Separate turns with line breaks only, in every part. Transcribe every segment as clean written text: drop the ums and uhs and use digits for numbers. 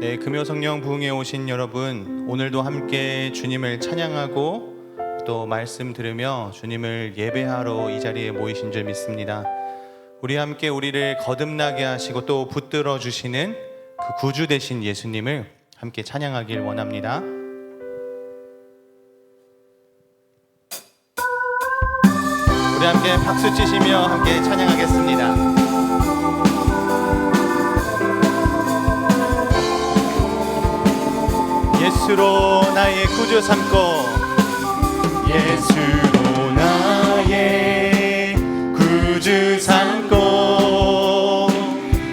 네, 금요성령 부흥에 오신 여러분, 오늘도 함께 주님을 찬양하고 또 말씀 들으며 주님을 예배하러 이 자리에 모이신 줄 믿습니다. 우리 함께 우리를 거듭나게 하시고 또 붙들어 주시는 그 구주 되신 예수님을 함께 찬양하길 원합니다. 우리 함께 박수 치시며 함께 찬양하겠습니다. 예수로 나의 구주 삼고, 예수로 나의 구주 삼고,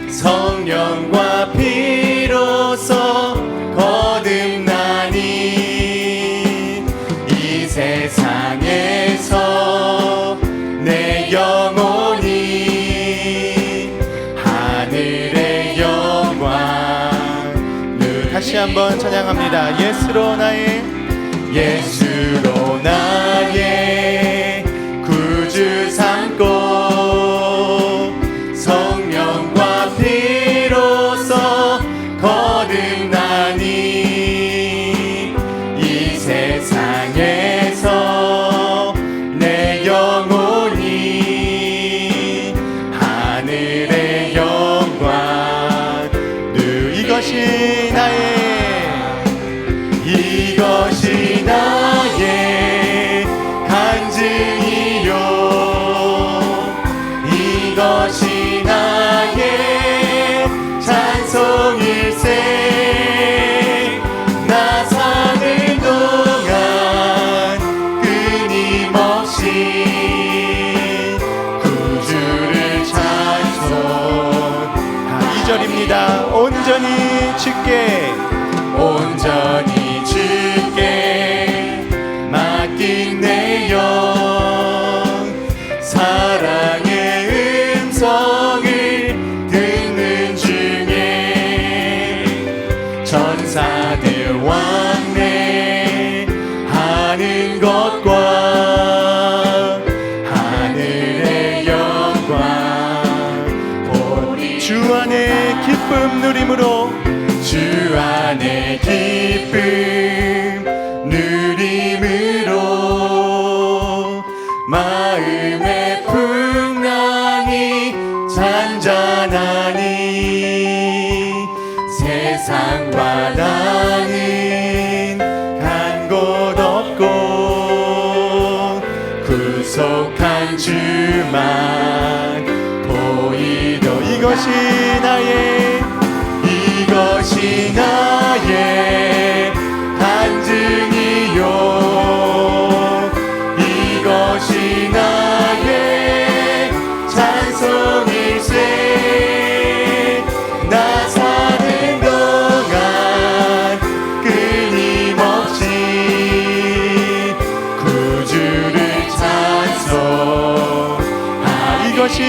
성령과 피로써 거듭나니 이 세상에서 내 영혼이 하늘의 영광. 다시 한번 찬양합니다. 예수로 나의 구주 삼고, 성령과 피로써 거듭나니 이 세상에서 내 영혼이 하늘의 영광. 이것이 나의 간증이요, 이것이 나의 찬송일세. 나 사는 동안 끊임없이 구주를 찬송. 2절입니다. 온전히 주께 맡긴 내 영, 사랑의 음성을 듣는 중에 전사들 왕래하는 것과 하늘의 영광 보리. 주 안에 기쁨 누림으로, 주 안에 기쁨 누림으로 마음의 풍랑이 잔잔하니 세상과 나는 간 곳 없고 구속한 주만 보이도. 이것이 나의 간증이요, 이것이 나의 찬송일세. 나 사는 동안 끊임없이 구주를 찬송. 이것이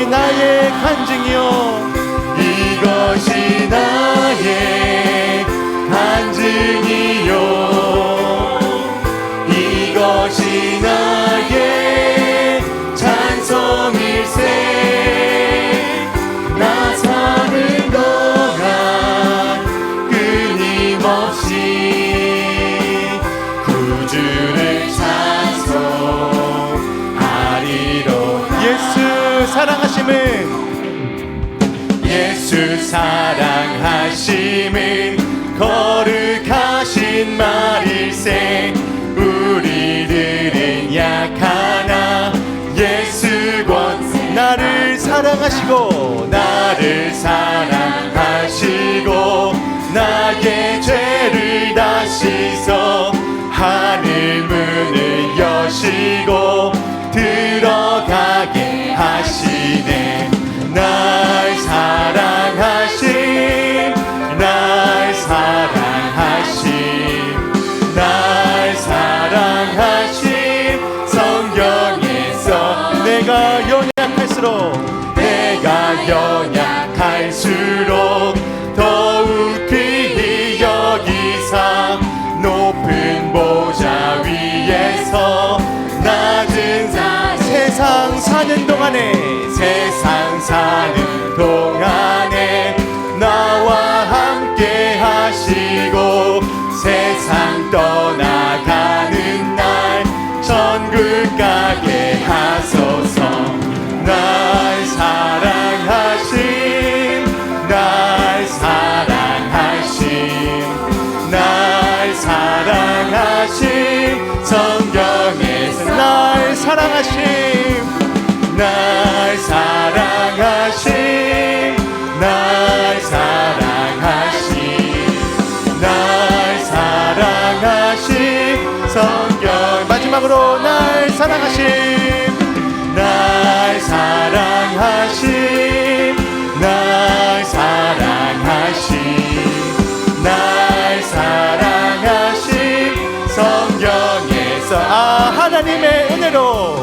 나의 간증이요, 이것이 나의 간증이요, 이것이 나의 찬송일세. 나 사는 동안 끊임없이 구주를 찬송하리로다. 예수 사랑하심은 거룩하신 말일세. 우리들은 약하나 예수 권세. 나를 사랑하시고 나의 죄를 다 씻어 하늘 문을 여시고 들어가게 하시네. 날 사랑하신 성경에서 내가 연약할수록 더욱 귀히 여기사 높은 보좌 위에서 낮은 세상 사는 동안에 나와 함께 하시 성경에서 날 사랑하심, 날 사랑하심, 날 사랑하심, 날 사랑하심 성경. 마지막으로 날 사랑하심, 날 사랑하심, 날 사랑하심, 날 사랑하심 성경에서 하나님의 은혜로,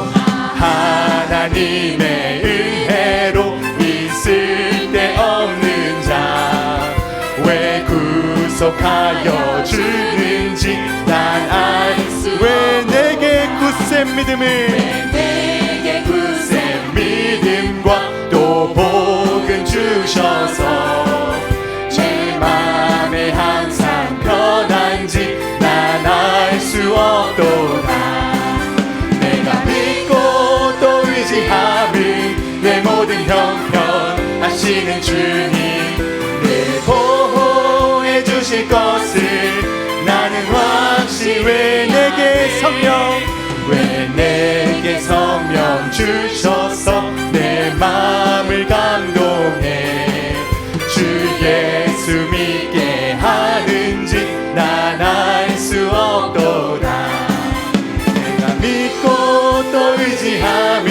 하나님의 은혜로 있을 데 없는 자 왜 구속하여 주는지 난 알 수. 왜 내게 굳센 믿음을, 내게 굳센 믿음과 또 복은 주셔서 제 맘에 항상 편한지 난 알 수 없도다. 내가 믿고 또 의지함은 내 모든 형편 하시는 주님 늘 보호해 주실 것을 나는 확실히. 왜 내게 성령, 왜 내게 성령 주셔서 내 마음을 감동해 주 예수 믿게 하는지 난 알 수 없도다. 내가 믿고 또 의지함은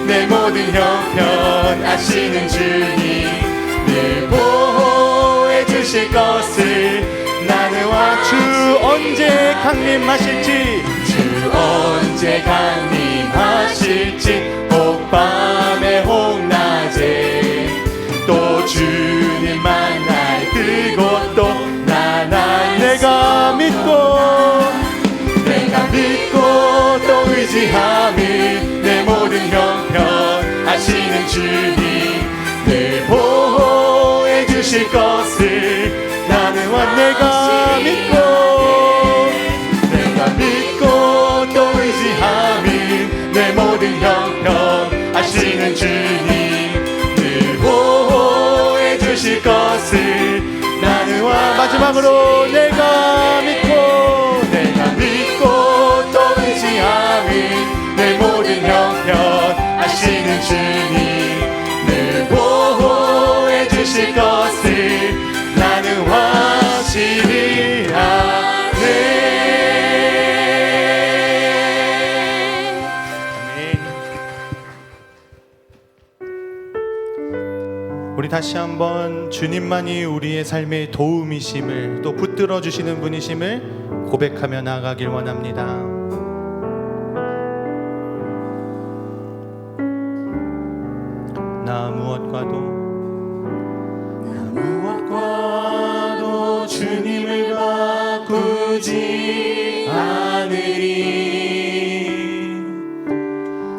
내 모든 형편 아시는 주님 늘 보호해 주실 것을 나는 주 언제 강림하실지, 주 언제 강림하실지 혹 밤에 혹 낮에 또 주님 만날 그곳도 난 내가 믿고 또 의지함은 내 모든 형편 아시는 주님 늘 보호해 주실 것을 나는 내가 믿고 또 의지함은 내 모든 형편 아시는 주님 늘 보호해 주실 것을 나는 마지막으로 내가 믿고 또 의지함은 내 모든 형편 아시는 주님 늘 보호해 주실 것을 나는 확실히 아네. 우리 다시 한번 주님만이 우리의 삶의 도움이심을 또 붙들어 주시는 분이심을 고백하며 나아가길 원합니다. 나 무엇과도 주님을 바꾸지 않으리.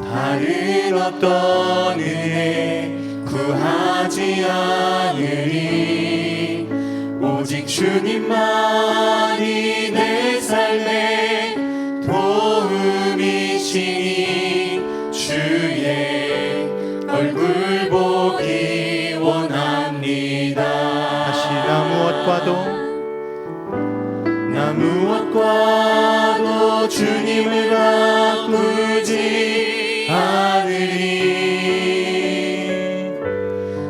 다른 어떤 은혜 구하지 않으리. 오직 주님만이 내 삶의 도움이시니 주의 얼굴 보기 원합니다. 다시 나 무엇과도 주님을 바꾸지 않으리.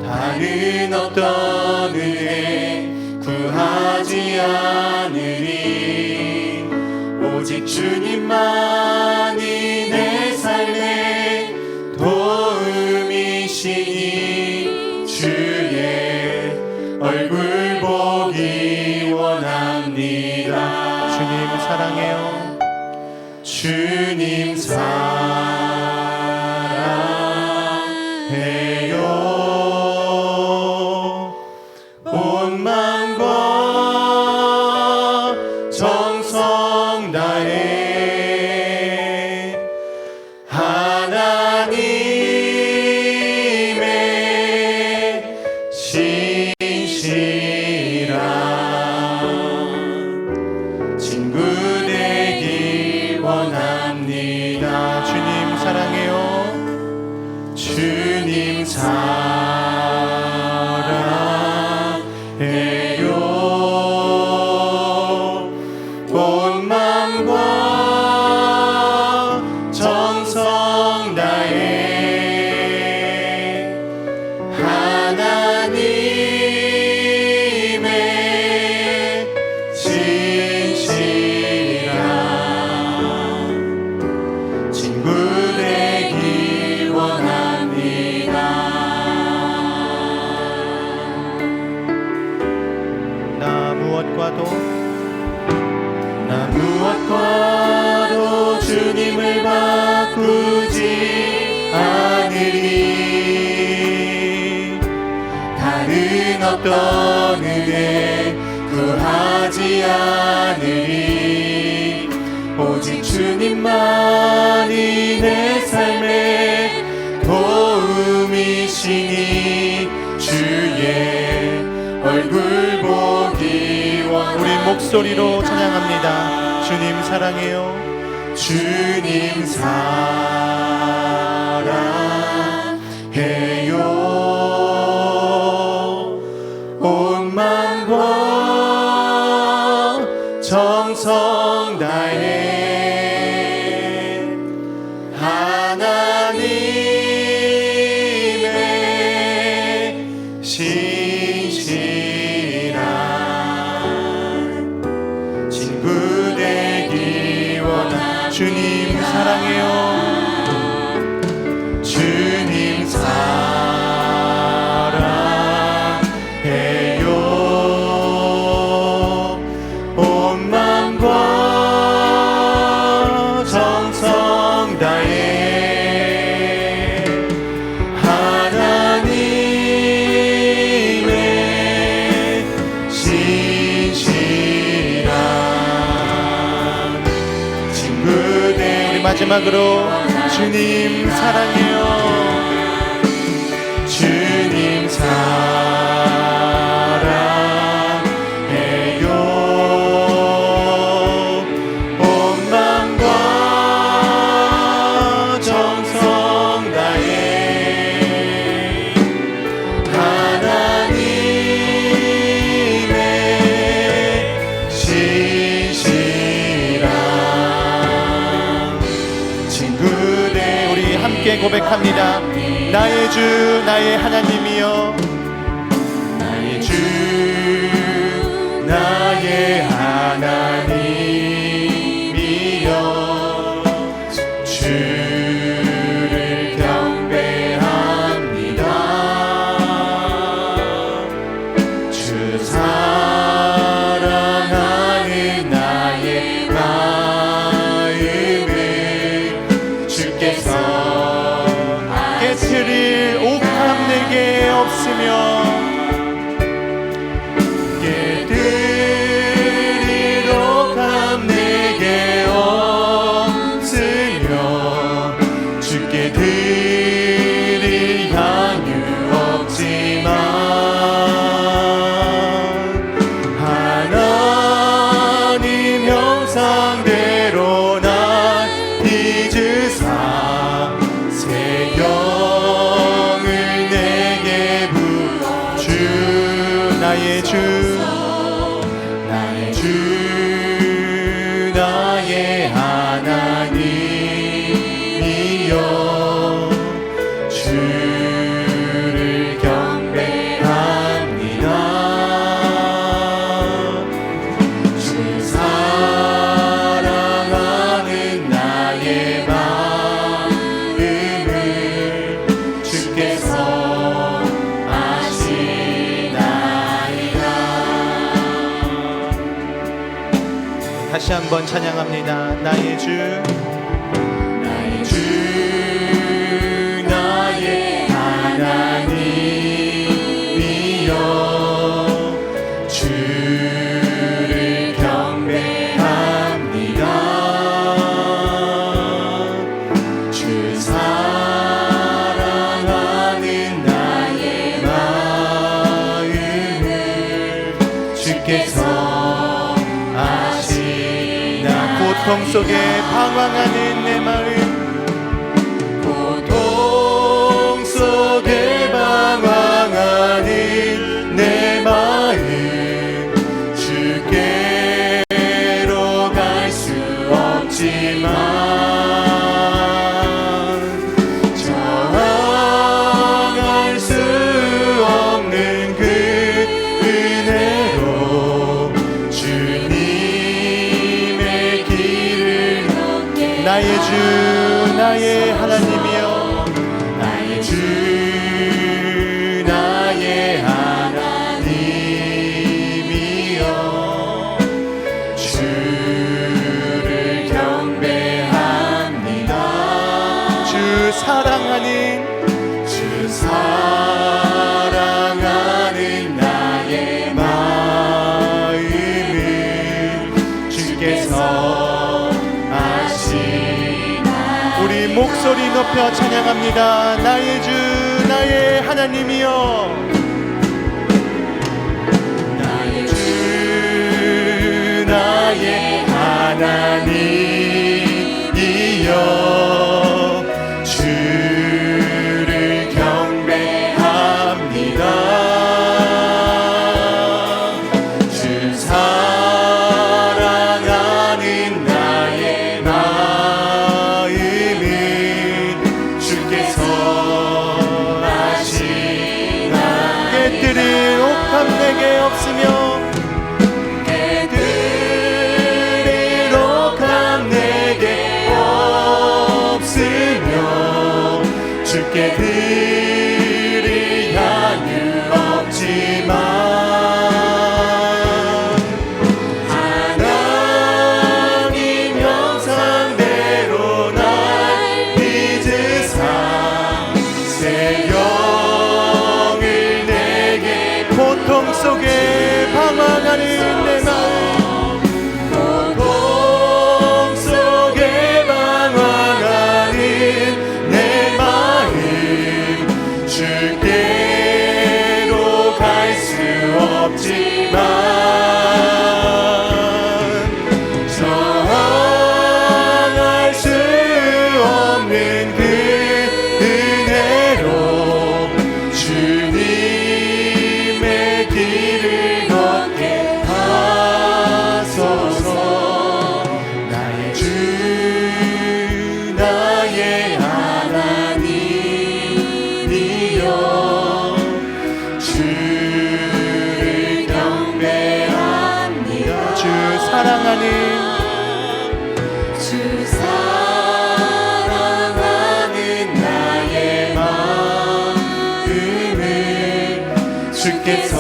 다른 어떤 은혜 구하지 않으리. 오직 주님만이 내 삶의 도움이시니 주의 얼굴 보기 원합니다. 주님 사랑해요. 주님 사랑해요. 온 마음과 정성 다해 하나님의 신실한 친구 되길 원합니다. 주님 사랑해요. 주님 사랑해요. 온 마음과 나를 바꾸지 않으리. 다른 어떤 은혜 구하지 않으리. 오직 주님만이 내 삶의 도움이시니 주의 얼굴 보기 원하니. 우리 목소리로 찬양합니다. 주님 사랑해요. 주님 사랑해요. 온 마음과 정성 다해 하나님의 신실한 친구 되기 원하. 주님 사랑해요. 주님 사랑해요. 온 마음과 정성 다해 하나님의 신실한 친구 되. 우리 마지막으로 주님 사랑해요. 주님 사랑해요. 온 마음과 정성 다해 하나님의 신실한 친구 되. 우리 함께 고백합니다. 나의 주 나의 하나님이여. 나의 주 나의 하나님이여. 주를 경배합니다. 주 사랑하는 나의 마음을 주께서 깨트릴 옥합 내게 없으며 깨트릴 옥합 내게 없으며 주께 드릴 향유 없지만 하나님 형상대로 날 빚으사 새 영을 내게 부어. 주 나의 주 나의 주 나의 하나님이여. 주를 경배합니다. 주 사랑하는 나의 마음을 주께서 아시나이다. 다시 한번 찬양합니다. 나의 주 나의 주 나의 하나님이여. 주를 경배합니다. 주 사랑하는 나의 마음을 주께서 아시나. 고통 속에 방황하는 내 마음, 고통 속에 방황하는 내 마음, 주께로 갈 수 없지만 저항할 수 없는 그 은혜로 주님의 길을 나의 주 나의 하나님이여. 나의 주 나의 하나님이여. 주를 경배합니다. 사랑하는 주 사랑하는 나의 마음을 주께서 아시나. 우리 목소리 높여 찬양합니다. 나의 주 나의 하나님이여, 나의 주 나의 하나님이여, 주를 경배합니다. 주 사랑하는 나의 마음을 주께서 아시나. 깨뜨릴 옥합 내게 없으며, 깨뜨릴 옥합 내게 없으며, 주께 드릴 향유 없지만 하나님 형상대로 날 빚으사 새 영을 내게. 고통 속에 방황하는 내 마음, 고통 속에 방황하는 내 마음, 주께로 갈 수 없지만 저항할 수 없는 그 은혜로 주님의 길을 걷게 하소서. 나의 주 나의 하나님이여, 주를 경배합니다. 주 사랑하는 나의 마음을 주께서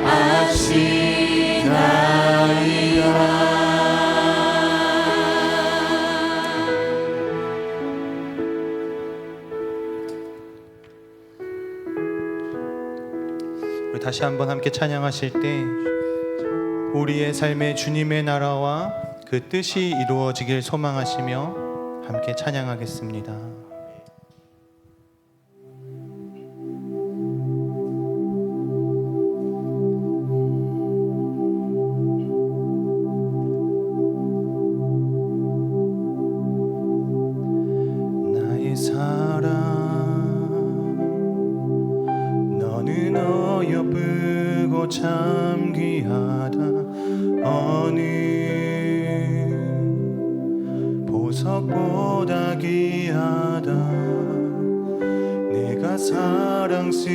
아시나이다. 우리 다시 한번 함께 찬양하실 때 우리의 삶에 주님의 나라와 그 뜻이 이루어지길 소망하시며 함께 찬양하겠습니다. 나의 사랑 너는 어여쁘고 참 귀하다. 어느 보석보다 귀하다. 내가 사랑스럽지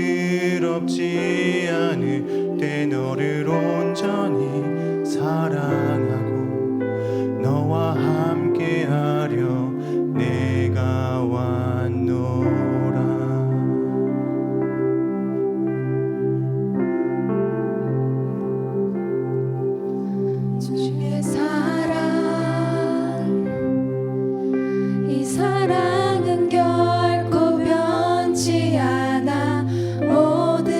않을 때 너를 온전히 사랑하고 너와 함께하려 내가 왔노라.
주의 사랑, 이 사랑은 결코 변치 않아. 모든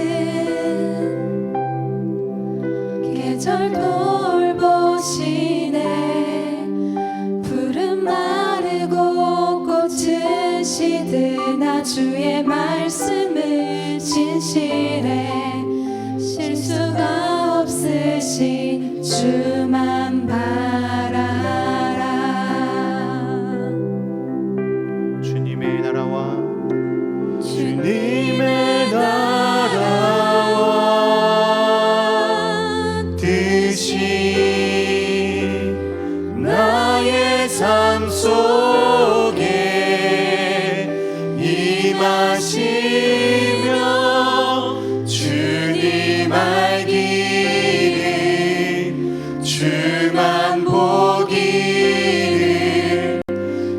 계절 돌보시네. 푸른 마르고 꽃은 시드나 주의 말씀을 진실해. 실수가 없으신 주만 바라라.
주님의 나라와 주님의 나라와 뜻이 나의 삶 속에 임하시며 주님 알기를 주만 보기를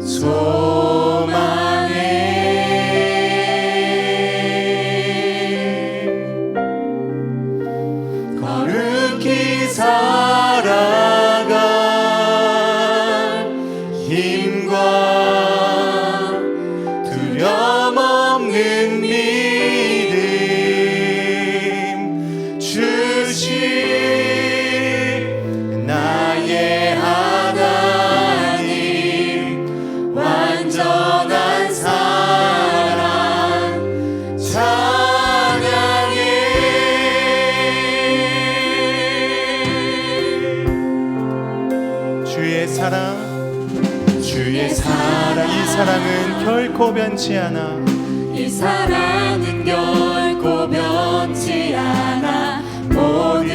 소망해. 거룩히 살아갈 힘과 이 사랑은 결코 변치 않아.
이 사랑은 결코 변치 않아. 모든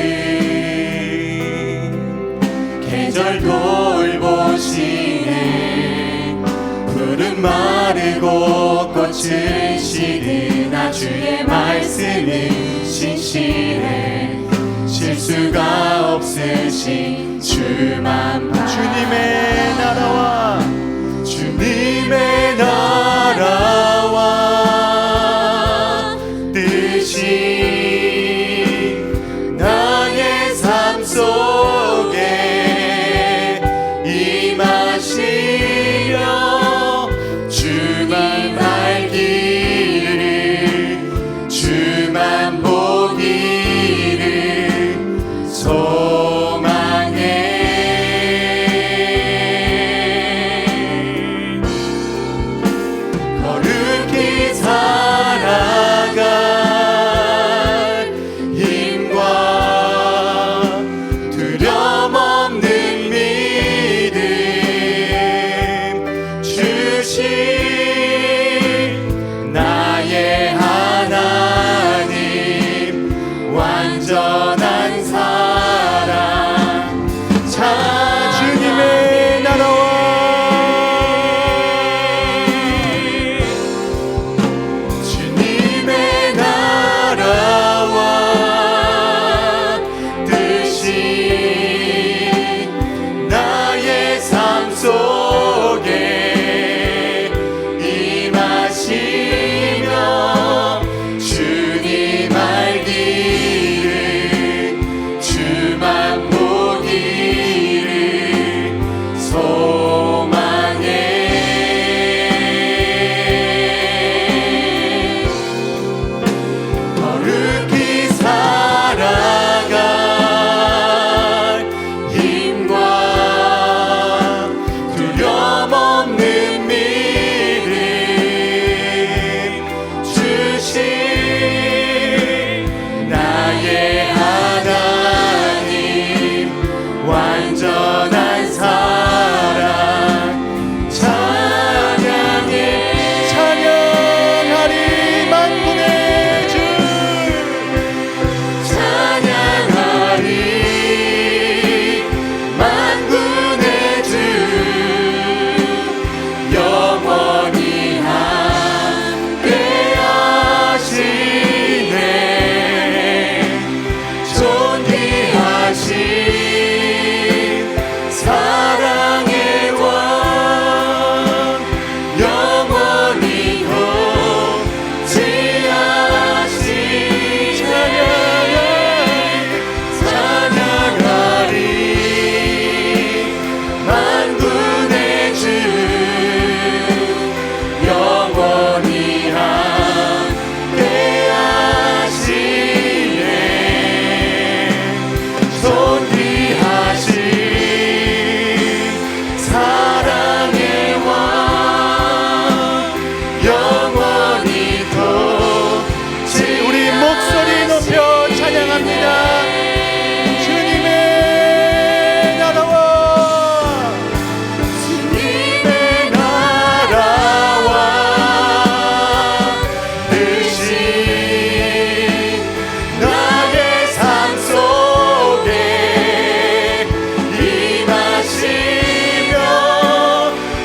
계절 돌보시네. 푸른 마르고 꽃은 시드나 주의 말씀은 신실해. 실수가 없으신 주만 바라.
주님의 나라와 주님의 나라와 뜻이 나의 삶 속에 임하시며 주만 알기를 주만 보기를 소망해. 거룩히 살아갈 힘과 두려움 없는 믿음 주신 나의 하나님. 완전한 사랑. 자, 주님의 나라와 주님의 나라와 뜻이 나의 삶 속에 임하시며 주님 알기를 주만 보기를 소망해. 거룩히 살아갈 힘과 두려움 없는 믿음 주신 나의 하나님. 완전한 사랑. 찬양해. 찬양하리 만군의 주. 찬양하리 만군의 주. 영원히 함께 하시네. 존귀하신 사랑의 왕. 영원히 통치하신. 찬양하리 만군의 주. 영원히 함께 하시네. 존귀하신 사랑의 왕. 영원히 통치. 우리 목소리 높여 찬양합니다. 주님의 나라와 주님의 나라와 뜻이 나의 삶 속에 임하시며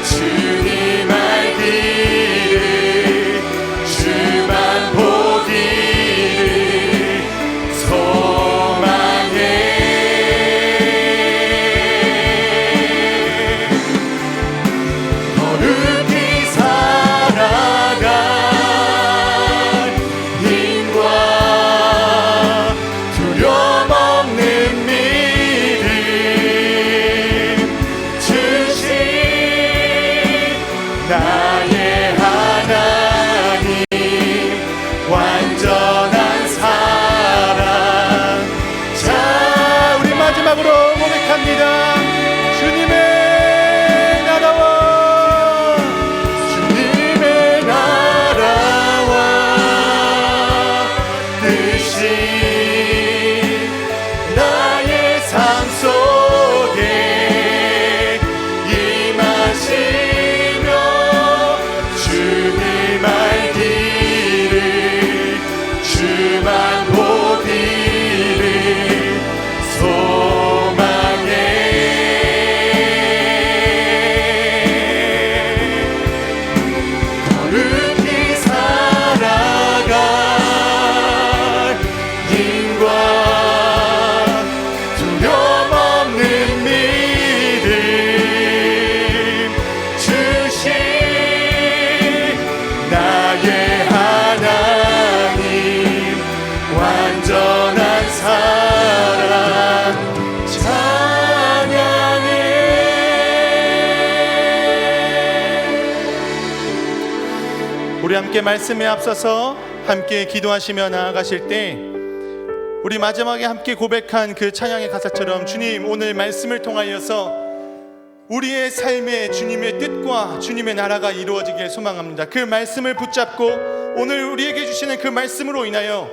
주님 알기를 주만 보기를 소망해. 거룩히 살아갈 힘과 두려움 없는 믿음 주신 나의 하나님. 완전한 사랑. 자, 우리 마지막으로 고백합니다. 주님의 나라와 주님의 나라와 뜻이 나의 삶 속에 임하시. 우리 함께 말씀에 앞서서 함께 기도하시며 나아가실 때 우리 마지막에 함께 고백한 그 찬양의 가사처럼 주님 오늘 말씀을 통하여서 우리의 삶에 주님의 뜻과 주님의 나라가 이루어지길 소망합니다. 그 말씀을 붙잡고 오늘 우리에게 주시는 그 말씀으로 인하여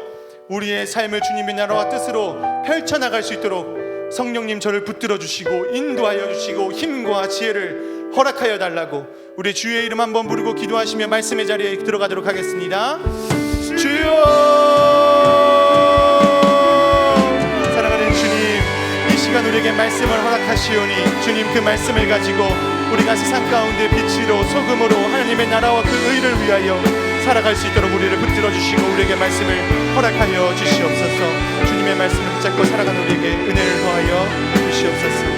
우리의 삶을 주님의 나라와 뜻으로 펼쳐나갈 수 있도록 성령님 저를 붙들어 주시고 인도하여 주시고 힘과 지혜를 허락하여 달라고 우리 주의 이름 한번 부르고 기도하시며 말씀의 자리에 들어가도록 하겠습니다. 주여, 사랑하는 주님, 이 시간 우리에게 말씀을 허락하시오니 주님 그 말씀을 가지고 우리가 세상 가운데 빛으로 소금으로 하나님의 나라와 그 의를 위하여 살아갈 수 있도록 우리를 붙들어 주시고 우리에게 말씀을 허락하여 주시옵소서. 주님의 말씀을 붙잡고 살아가는 우리에게 은혜를 더하여 주시옵소서.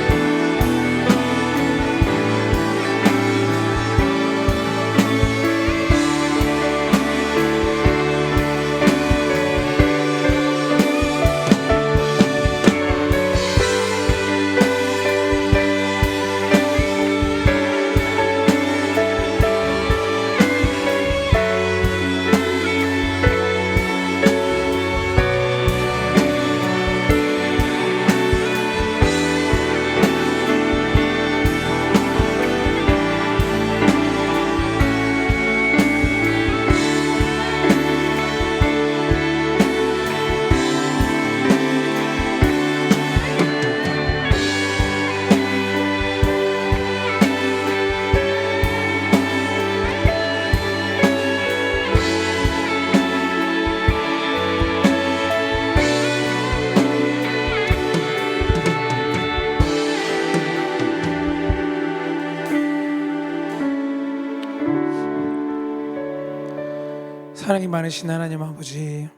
사랑이 많으신 하나님 아버지,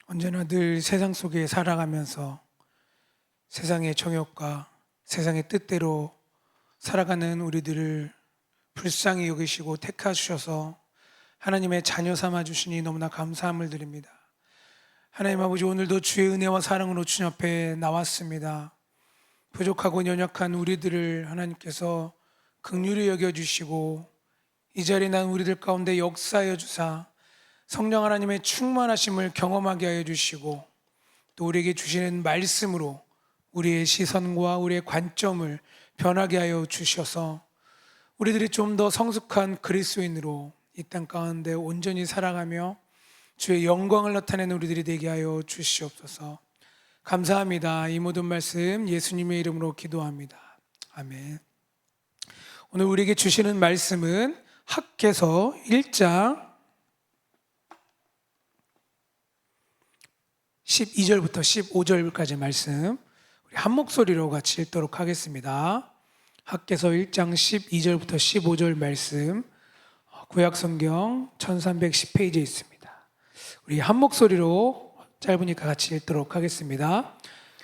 언제나 늘 세상 속에 살아가면서 세상의 정욕과 세상의 뜻대로 살아가는 우리들을 불쌍히 여기시고 택하셔서 하나님의 자녀 삼아 주시니 너무나 감사함을 드립니다. 하나님 아버지, 오늘도 주의 은혜와 사랑으로 주님 앞에 나왔습니다. 부족하고 연약한 우리들을 하나님께서 긍휼히 여겨주시고 이 자리에 난 우리들 가운데 역사하여 주사 성령 하나님의 충만하심을 경험하게 하여 주시고 또 우리에게 주시는 말씀으로 우리의 시선과 우리의 관점을 변하게 하여 주셔서 우리들이 좀 더 성숙한 그리스도인으로 이 땅 가운데 온전히 살아가며 주의 영광을 나타내는 우리들이 되게 하여 주시옵소서. 감사합니다. 이 모든 말씀 예수님의 이름으로 기도합니다. 아멘. 오늘 우리에게 주시는 말씀은 학개서 1장 12절부터 15절까지 말씀 우리 한 목소리로 같이 읽도록 하겠습니다. 학개서 1장 12절부터 15절 말씀 구약성경 1310페이지에 있습니다. 우리 한 목소리로 짧으니까 같이 읽도록 하겠습니다.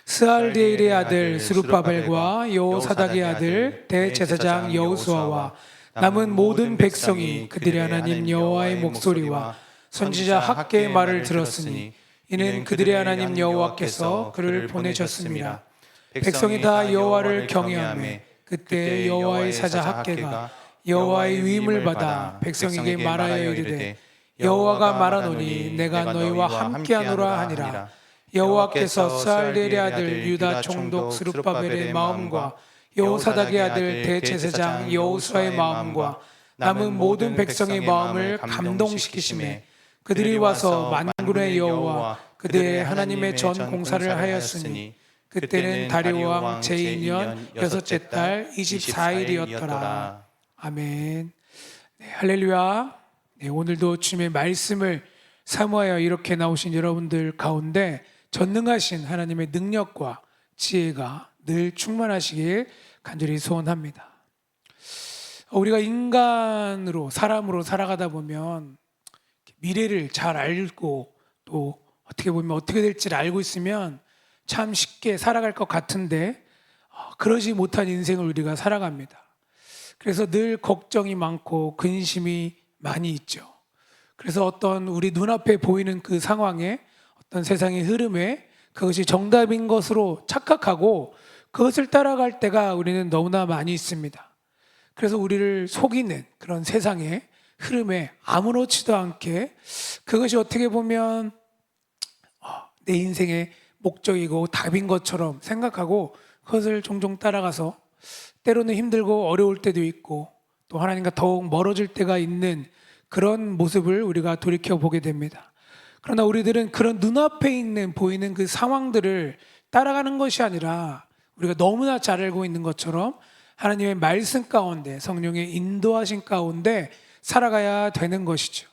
스알디엘의 아들 스룹바벨과 여호사닥의 아들 대제사장 여호수아와 남은 모든 백성이 그들의 하나님 여호와의 목소리와 선지자 학개의 말을 들었으니 이는 그들의 하나님 여호와께서 그를 보내셨습니다. 백성이 다 여호와를 경외하며 그때 여호와의 사자 학개가 여호와의 위임을 받아 백성에게 말하여 이르되 여호와가 말하노니 내가 너희와 함께하노라 하니라. 여호와께서 스알디엘의 아들 유다 총독 스룹바벨의 마음과 여호사닥의 아들 대제사장 여호수아의 마음과 남은 모든 백성의 마음을 감동시키심에 그들이 와서 만군의 여호와 그들의 하나님의 전 공사를 하였으니 그때는 다리오 왕 제2년 여섯째 달 24일이었더라. 아멘. 네, 할렐루야. 네, 오늘도 주님의 말씀을 사모하여 이렇게 나오신 여러분들 가운데 전능하신 하나님의 능력과 지혜가 늘 충만하시길 간절히 소원합니다. 우리가 인간으로 사람으로 살아가다 보면 미래를 잘 알고 또 어떻게 보면 어떻게 될지를 알고 있으면 참 쉽게 살아갈 것 같은데 그러지 못한 인생을 우리가 살아갑니다. 그래서 늘 걱정이 많고 근심이 많이 있죠. 그래서 어떤 우리 눈앞에 보이는 그 상황에 어떤 세상의 흐름에 그것이 정답인 것으로 착각하고 그것을 따라갈 때가 우리는 너무나 많이 있습니다. 그래서 우리를 속이는 그런 세상의 흐름에 아무렇지도 않게 그것이 어떻게 보면 내 인생의 목적이고 답인 것처럼 생각하고 그것을 종종 따라가서 때로는 힘들고 어려울 때도 있고 또 하나님과 더욱 멀어질 때가 있는 그런 모습을 우리가 돌이켜보게 됩니다. 그러나 우리들은 그런 눈앞에 있는 보이는 그 상황들을 따라가는 것이 아니라 우리가 너무나 잘 알고 있는 것처럼 하나님의 말씀 가운데 성령의 인도하신 가운데 살아가야 되는 것이죠.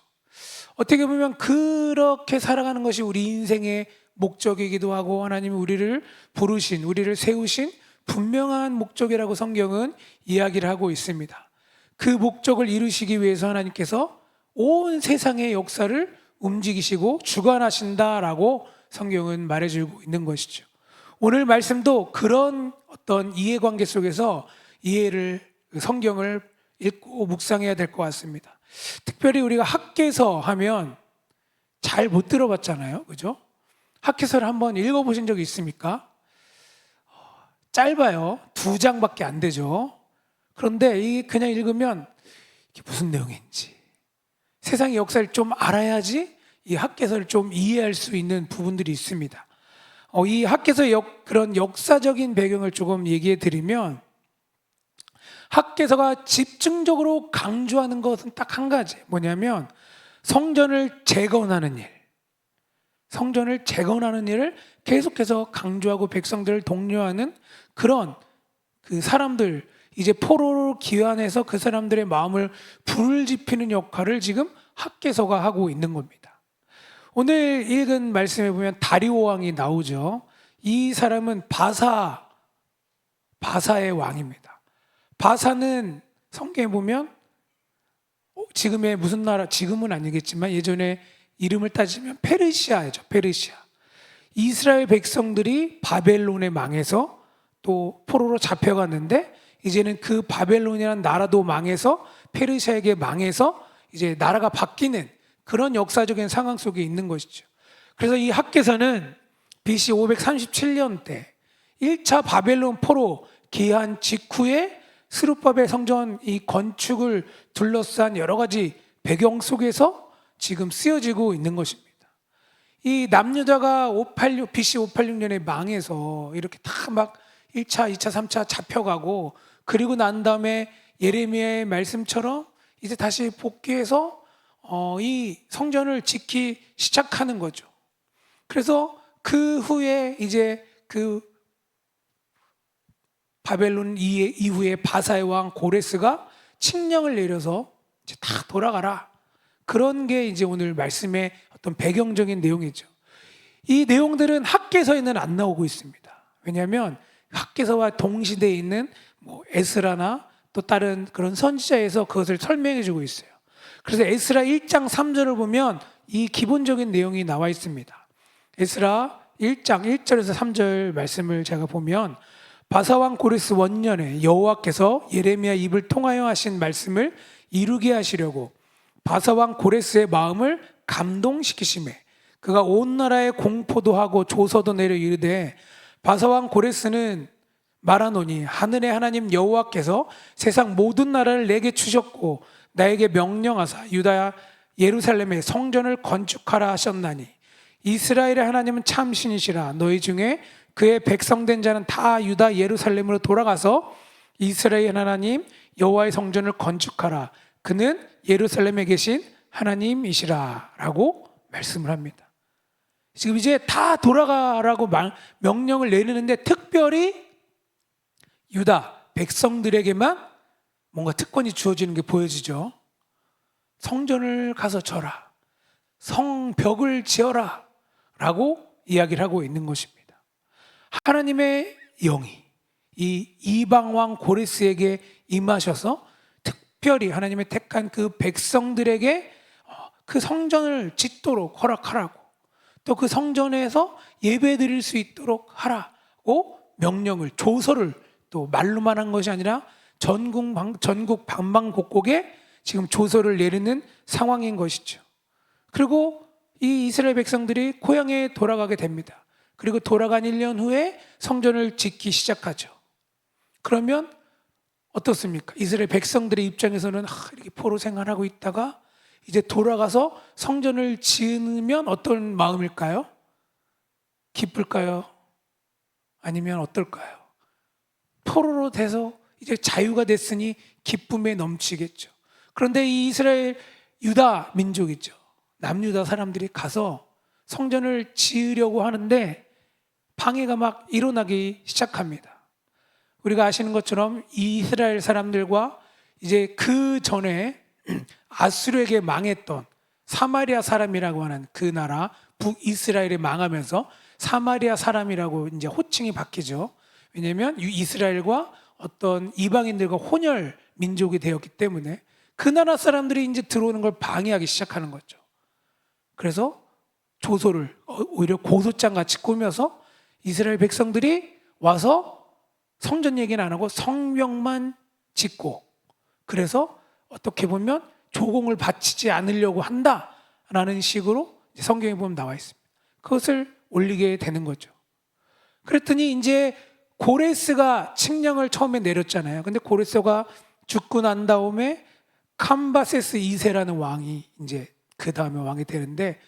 어떻게 보면 그렇게 살아가는 것이 우리 인생의 목적이기도 하고 하나님이 우리를 부르신, 우리를 세우신 분명한 목적이라고 성경은 이야기를 하고 있습니다. 그 목적을 이루시기 위해서 하나님께서 온 세상의 역사를 움직이시고 주관하신다라고 성경은 말해주고 있는 것이죠. 오늘 말씀도 그런 어떤 이해관계 속에서 성경을 읽고 묵상해야 될 것 같습니다. 특별히 우리가 학개서 하면 잘 못 들어봤잖아요, 그죠? 학개서를 한번 읽어보신 적이 있습니까? 짧아요. 2장밖에 안 되죠. 그런데 이게 그냥 읽으면 이게 무슨 내용인지, 세상의 역사를 좀 알아야지 이 학개서를 좀 이해할 수 있는 부분들이 있습니다. 이 학개서의 그런 역사적인 배경을 조금 얘기해 드리면, 학개서가 집중적으로 강조하는 것은 딱 한 가지, 뭐냐면 성전을 재건하는 일, 성전을 재건하는 일을 계속해서 강조하고 백성들을 독려하는 그런 그 사람들, 이제 포로로 귀환해서 그 사람들의 마음을 불을 지피는 역할을 지금 학개서가 하고 있는 겁니다. 오늘 읽은 말씀에 보면 다리오 왕이 나오죠. 이 사람은 바사의 왕입니다. 바사는 성경에 보면 지금의 무슨 나라, 지금은 아니겠지만 예전에 이름을 따지면 페르시아죠. 페르시아. 이스라엘 백성들이 바벨론에 망해서 또 포로로 잡혀갔는데 이제는 그 바벨론이라는 나라도 망해서 페르시아에게 망해서 이제 나라가 바뀌는 그런 역사적인 상황 속에 있는 것이죠. 그래서 이 학개서는 BC 537년 때 1차 바벨론 포로 귀환 직후에 스룹바벨 성전 이 건축을 둘러싼 여러 가지 배경 속에서 지금 쓰여지고 있는 것입니다. 이 남유다가 BC 586년에 망해서 이렇게 다 막 1차, 2차, 3차 잡혀가고 그리고 난 다음에 예레미야의 말씀처럼 이제 다시 복귀해서 이 성전을 짓기 시작하는 거죠. 그래서 그 후에 이제 그 바벨론 이후에 바사의 왕 고레스가 칙령을 내려서 이제 다 돌아가라. 그런 게 이제 오늘 말씀의 어떤 배경적인 내용이죠. 이 내용들은 학개서에는 안 나오고 있습니다. 왜냐하면 학개서와 동시대에 있는 뭐 에스라나 또 다른 그런 선지자에서 그것을 설명해 주고 있어요. 그래서 에스라 1장 3절을 보면 이 기본적인 내용이 나와 있습니다. 에스라 1장 1절에서 3절 말씀을 제가 보면 바사왕 고레스 원년에 여호와께서 예레미야 입을 통하여 하신 말씀을 이루게 하시려고 바사왕 고레스의 마음을 감동시키시매 그가 온 나라에 공포도 하고 조서도 내려 이르되 바사왕 고레스는 말하노니 하늘의 하나님 여호와께서 세상 모든 나라를 내게 주셨고 나에게 명령하사 유다 예루살렘에 성전을 건축하라 하셨나니 이스라엘의 하나님은 참 신이시라. 너희 중에 그의 백성된 자는 다 유다 예루살렘으로 돌아가서 이스라엘 하나님 여호와의 성전을 건축하라. 그는 예루살렘에 계신 하나님이시라 라고 말씀을 합니다. 지금 이제 다 돌아가라고 명령을 내리는데 특별히 유다 백성들에게만 뭔가 특권이 주어지는 게 보여지죠. 성전을 가서 져라, 성벽을 지어라 라고 이야기를 하고 있는 것입니다. 하나님의 영이 이 이방왕 고레스에게 임하셔서 특별히 하나님의 택한 그 백성들에게 그 성전을 짓도록 허락하라고, 또 그 성전에서 예배 드릴 수 있도록 하라고 명령을, 조서를 또 말로만 한 것이 아니라 전국 방방곡곡에 지금 조서를 내리는 상황인 것이죠. 그리고 이 이스라엘 백성들이 고향에 돌아가게 됩니다. 그리고 돌아간 1년 후에 성전을 짓기 시작하죠. 그러면 어떻습니까? 이스라엘 백성들의 입장에서는 이렇게 포로 생활하고 있다가 이제 돌아가서 성전을 지으면 어떤 마음일까요? 기쁠까요? 아니면 어떨까요? 포로로 돼서 이제 자유가 됐으니 기쁨에 넘치겠죠. 그런데 이 이스라엘 유다 민족이죠. 남유다 사람들이 가서 성전을 지으려고 하는데 방해가 막 일어나기 시작합니다. 우리가 아시는 것처럼 이 이스라엘 사람들과 이제 그 전에 아수르에게 망했던 사마리아 사람이라고 하는 그 나라 북이스라엘이 망하면서 사마리아 사람이라고 이제 호칭이 바뀌죠. 왜냐하면 이스라엘과 어떤 이방인들과 혼혈 민족이 되었기 때문에 그 나라 사람들이 이제 들어오는 걸 방해하기 시작하는 거죠. 그래서 조소를 오히려 고소장 같이 꾸며서 이스라엘 백성들이 와서 성전 얘기는 안 하고 성벽만 짓고, 그래서 어떻게 보면 조공을 바치지 않으려고 한다라는 식으로 성경에 보면 나와 있습니다. 그것을 올리게 되는 거죠. 그랬더니 이제 고레스가 칙령을 처음에 내렸잖아요. 근데 고레스가 죽고 난 다음에 캄바세스 2세라는 왕이 이제 그 다음에 왕이 되는데,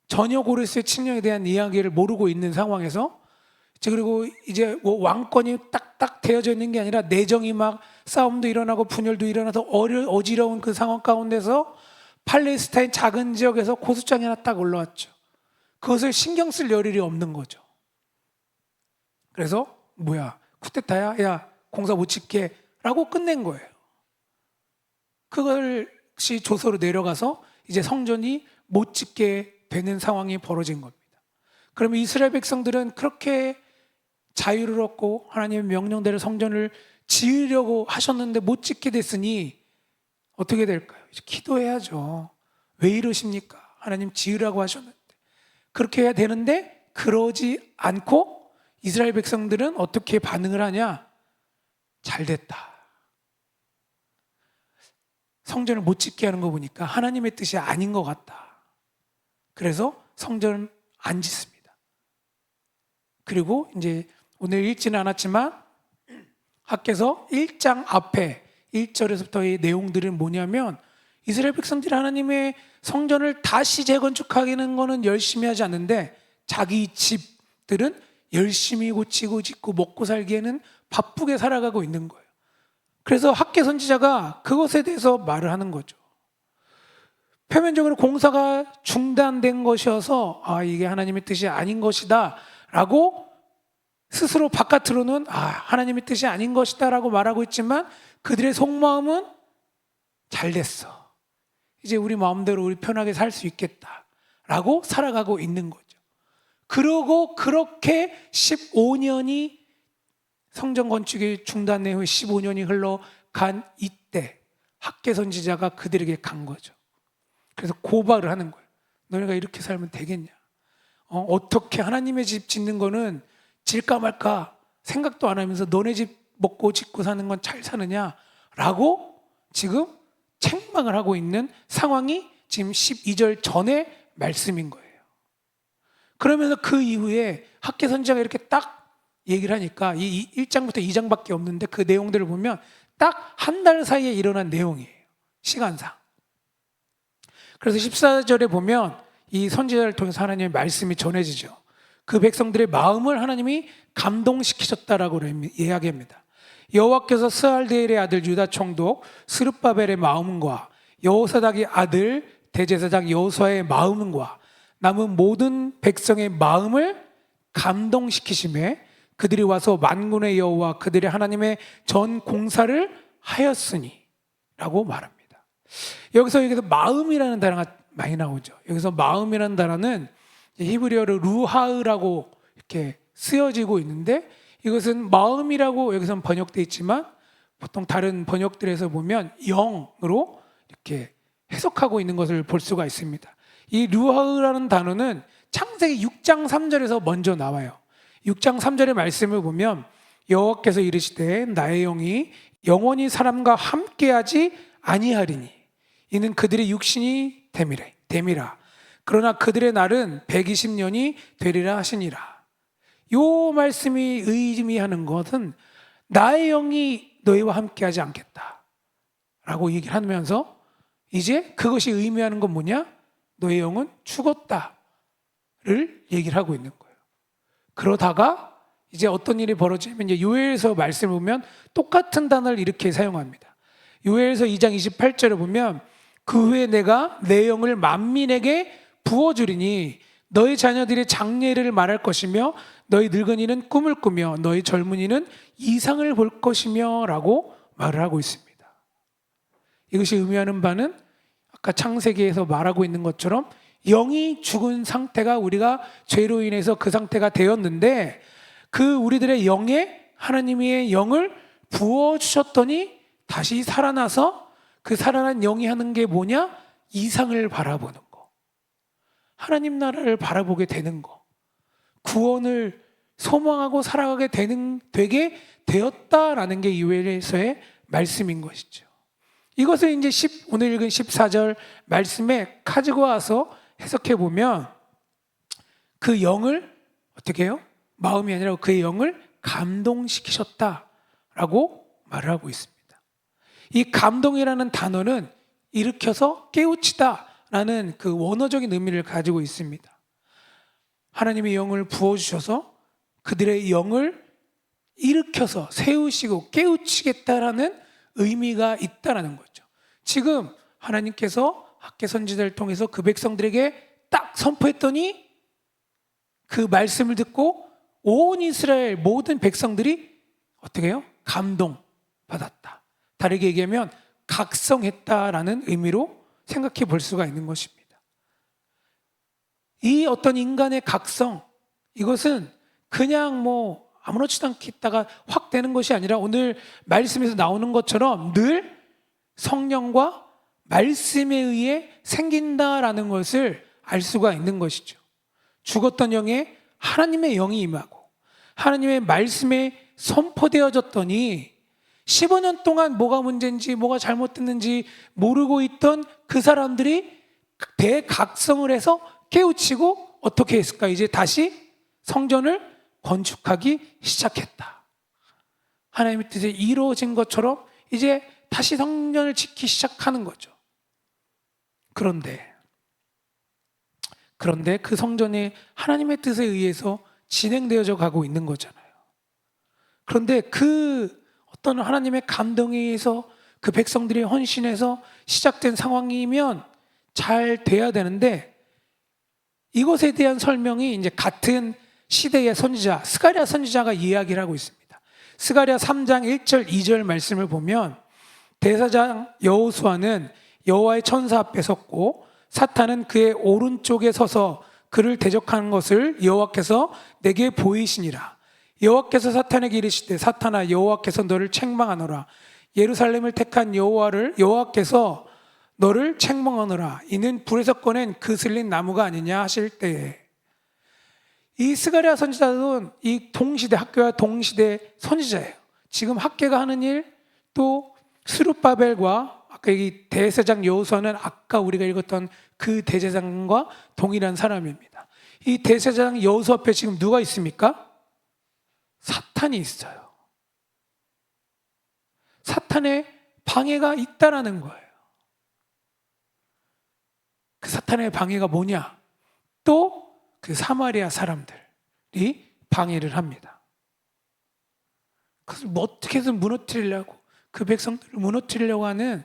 전혀 고레스의 칙령에 대한 이야기를 모르고 있는 상황에서, 그리고 이제 뭐 왕권이 딱딱 되어져 있는 게 아니라 내정이 막 싸움도 일어나고 분열도 일어나서 어지러운 그 상황 가운데서 팔레스타인 작은 지역에서 고소장이 하나 딱 올라왔죠. 그것을 신경 쓸 여력이 없는 거죠. 그래서 뭐야, 쿠데타야? 야, 공사 못 짓게 라고 끝낸 거예요. 그것이 조서로 내려가서 이제 성전이 못 짓게 되는 상황이 벌어진 겁니다. 그러면 이스라엘 백성들은 그렇게 자유를 얻고 하나님의 명령대로 성전을 지으려고 하셨는데 못 짓게 됐으니 어떻게 될까요? 이제 기도해야죠. 왜 이러십니까? 하나님 지으라고 하셨는데. 그렇게 해야 되는데 그러지 않고 이스라엘 백성들은 어떻게 반응을 하냐? 잘 됐다. 성전을 못 짓게 하는 거 보니까 하나님의 뜻이 아닌 것 같다. 그래서 성전을 안 짓습니다. 그리고 이제 오늘 읽지는 않았지만 학개서 1장 앞에 1절에서부터의 내용들은 뭐냐면, 이스라엘 백성들이 하나님의 성전을 다시 재건축하기는 거는 열심히 하지 않는데 자기 집들은 열심히 고치고 짓고 먹고 살기에는 바쁘게 살아가고 있는 거예요. 그래서 학개 선지자가 그것에 대해서 말을 하는 거죠. 표면적으로 공사가 중단된 것이어서 이게 하나님의 뜻이 아닌 것이다 라고 스스로 바깥으로는 하나님의 뜻이 아닌 것이다 라고 말하고 있지만, 그들의 속마음은 잘 됐어, 이제 우리 마음대로 우리 편하게 살 수 있겠다 라고 살아가고 있는 거죠. 그러고 그렇게 15년이 성전 건축이 중단된 후에 15년이 흘러간 이때 학개 선지자가 그들에게 간 거죠. 그래서 고발을 하는 거예요. 너네가 이렇게 살면 되겠냐? 어떻게 하나님의 집 짓는 거는 질까 말까 생각도 안 하면서 너네 집 먹고 짓고 사는 건 잘 사느냐? 라고 지금 책망을 하고 있는 상황이 지금 12절 전의 말씀인 거예요. 그러면서 그 이후에 학개 선지자가 이렇게 딱 얘기를 하니까 이 1장부터 2장밖에 없는데 그 내용들을 보면 딱 한 달 사이에 일어난 내용이에요. 시간상. 그래서 14절에 보면 이 선지자를 통해서 하나님의 말씀이 전해지죠. 그 백성들의 마음을 하나님이 감동시키셨다라고 이야기합니다. 여호와께서 스알디엘의 아들 유다 총독 스룹바벨의 마음과 여호사닥의 아들 대제사장 여호수아의 마음과 남은 모든 백성의 마음을 감동시키심에 그들이 와서 만군의 여호와 그들의 하나님의 전 공사를 하였으니 라고 말합니다. 여기서 마음이라는 단어가 많이 나오죠. 여기서 마음이라는 단어는 히브리어로 루하으라고 이렇게 쓰여지고 있는데, 이것은 마음이라고 여기서 번역되어 있지만 보통 다른 번역들에서 보면 영으로 이렇게 해석하고 있는 것을 볼 수가 있습니다. 이 루하으라는 단어는 창세기 6장 3절에서 먼저 나와요. 6장 3절의 말씀을 보면 여호와께서 이르시되 나의 영이 영원히 사람과 함께하지 아니하리니 이는 그들의 육신이 됨이라. 그러나 그들의 날은 120년이 되리라 하시니라. 이 말씀이 의미하는 것은 나의 영이 너희와 함께하지 않겠다 라고 얘기를 하면서 이제 그것이 의미하는 건 뭐냐? 너의 영은 죽었다를 얘기를 하고 있는 거예요. 그러다가 이제 어떤 일이 벌어지면 이제 요엘서 말씀을 보면 똑같은 단어를 이렇게 사용합니다. 요엘서 2장 28절에 보면 그 후에 내가 내 영을 만민에게 부어주리니 너희 자녀들이 장래를 말할 것이며 너희 늙은이는 꿈을 꾸며 너희 젊은이는 이상을 볼 것이며 라고 말을 하고 있습니다. 이것이 의미하는 바는 아까 창세기에서 말하고 있는 것처럼 영이 죽은 상태가 우리가 죄로 인해서 그 상태가 되었는데 그 우리들의 영에 하나님의 영을 부어주셨더니 다시 살아나서 그 살아난 영이 하는 게 뭐냐? 이상을 바라보는 거, 하나님 나라를 바라보게 되는 거, 구원을 소망하고 살아가게 되게 되었다라는 게 요엘서의 말씀인 것이죠. 이것을 이제 오늘 읽은 14절 말씀에 가지고 와서 해석해 보면 그 영을 어떻게 해요? 마음이 아니라 그의 영을 감동시키셨다라고 말을 하고 있습니다. 이 감동이라는 단어는 일으켜서 깨우치다라는 그 원어적인 의미를 가지고 있습니다. 하나님의 영을 부어주셔서 그들의 영을 일으켜서 세우시고 깨우치겠다라는 의미가 있다라는 거죠. 지금 하나님께서 학개 선지자를 통해서 그 백성들에게 딱 선포했더니 그 말씀을 듣고 온 이스라엘 모든 백성들이 어떻게 해요? 감동받았다. 다르게 얘기하면 각성했다라는 의미로 생각해 볼 수가 있는 것입니다. 이 어떤 인간의 각성, 이것은 그냥 뭐 아무렇지도 않게 있다가 확 되는 것이 아니라 오늘 말씀에서 나오는 것처럼 늘 성령과 말씀에 의해 생긴다라는 것을 알 수가 있는 것이죠. 죽었던 영에 하나님의 영이 임하고 하나님의 말씀에 선포되어졌더니 15년 동안 뭐가 문제인지 뭐가 잘못됐는지 모르고 있던 그 사람들이 대각성을 해서 깨우치고 어떻게 했을까? 이제 다시 성전을 건축하기 시작했다. 하나님의 뜻이 이루어진 것처럼 이제 다시 성전을 짓기 시작하는 거죠. 그런데 그 성전이 하나님의 뜻에 의해서 진행되어져 가고 있는 거잖아요. 그런데 그 어떤 하나님의 감동에 의해서 그 백성들이 헌신해서 시작된 상황이면 잘 돼야 되는데 이것에 대한 설명이 이제 같은 시대의 선지자 스가랴 선지자가 이야기를 하고 있습니다. 스가랴 3장 1절 2절 말씀을 보면 대사장 여호수아는 여호와의 천사 앞에 섰고 사탄은 그의 오른쪽에 서서 그를 대적하는 것을 여호와께서 내게 보이시니라. 여호와께서 사탄에게 이르시되 사탄아 여호와께서 너를 책망하노라. 예루살렘을 택한 여호와께서 너를 책망하노라. 이는 불에서 꺼낸 그슬린 나무가 아니냐 하실 때에 이 스가랴 선지자는 이 동시대 학교와 동시대 선지자예요. 지금 학계가 하는 일, 또 스룹바벨과 아까 이 대제사장 여호수아는 아까 우리가 읽었던 그 대제사장과 동일한 사람입니다. 이 대제사장 여호수아 앞에 지금 누가 있습니까? 사탄이 있어요. 사탄의 방해가 있다라는 거예요. 그 사탄의 방해가 뭐냐? 또 그 사마리아 사람들이 방해를 합니다. 그것을 뭐 어떻게 해서 무너뜨리려고 그 백성들을 무너뜨리려고 하는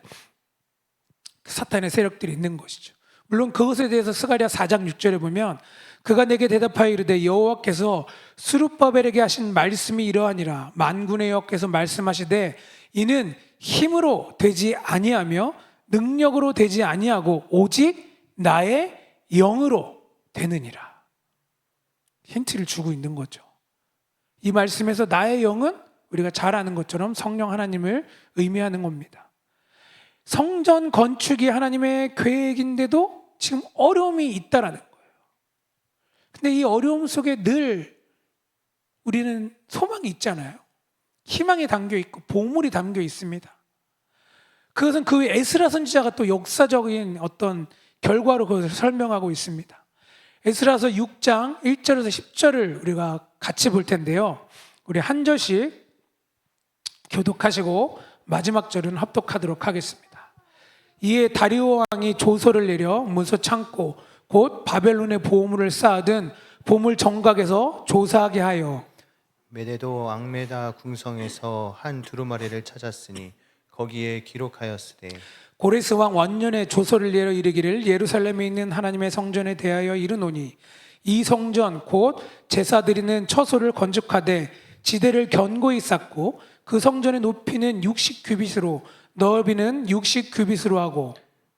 그 사탄의 세력들이 있는 것이죠. 물론 그것에 대해서 스가랴 4장 6절에 보면 그가 내게 대답하여 이르되 여호와께서 스룹바벨에게 하신 말씀이 이러하니라. 만군의 여호와께서 말씀하시되 이는 힘으로 되지 아니하며 능력으로 되지 아니하고 오직 나의 영으로 되느니라. 힌트를 주고 있는 거죠. 이 말씀에서 나의 영은 우리가 잘 아는 것처럼 성령 하나님을 의미하는 겁니다. 성전 건축이 하나님의 계획인데도 지금 어려움이 있다라는 거예요. 근데 이 어려움 속에 늘 우리는 소망이 있잖아요. 희망이 담겨 있고 보물이 담겨 있습니다. 그것은 그 에스라 선지자가 또 역사적인 어떤 결과로 그것을 설명하고 있습니다. 에스라서 6장 1절에서 10절을 우리가 같이 볼 텐데요. 우리 한 절씩 교독하시고 마지막 절은 합독하도록 하겠습니다. 이에 다리오 왕이 조서를 내려 문서 창고 곧 바벨론의 보물을 쌓아둔 보물 정각에서 조사하게 하여
메대도 앙메다 궁성에서 한 두루마리를 찾았으니 거기에 기록하였으되
고레스 왕 원년에 조서를 내려 이르기를 예루살렘에 있는 하나님의 성전에 대하여 이르노니 이 성전 곧 제사 드리는 처소를 건축하되 지대를 견고히 쌓고 그 성전의 높이는 60규빗으로 넓이는 60규빗으로 하고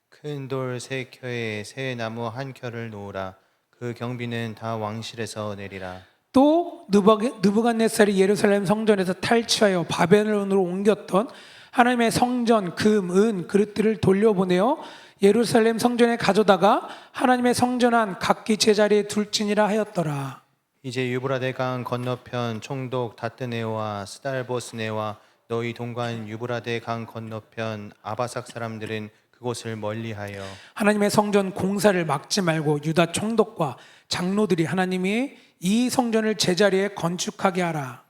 큰 돌 세 켜에 새 나무 한 켜를 놓으라. 그 경비는 다 왕실에서 내리라.
또 느부갓네살이 예루살렘 성전에서 탈취하여 바벨론으로 옮겼던 하나님의 성전 금, 은, 그릇들을 돌려보내어 예루살렘 성전에 가져다가 하나님의 성전 안 각기 제자리에 둘지니라 하였더라.
이제 유브라데 강 건너편 총독 다뜨네와 스달보스네와 너희 동관 유브라데 강 건너편 아바삭 사람들은 그곳을 멀리하여
하나님의 성전 공사를 막지 말고 유다 총독과 장로들이 하나님이 이 성전을 제자리에 건축하게 하라.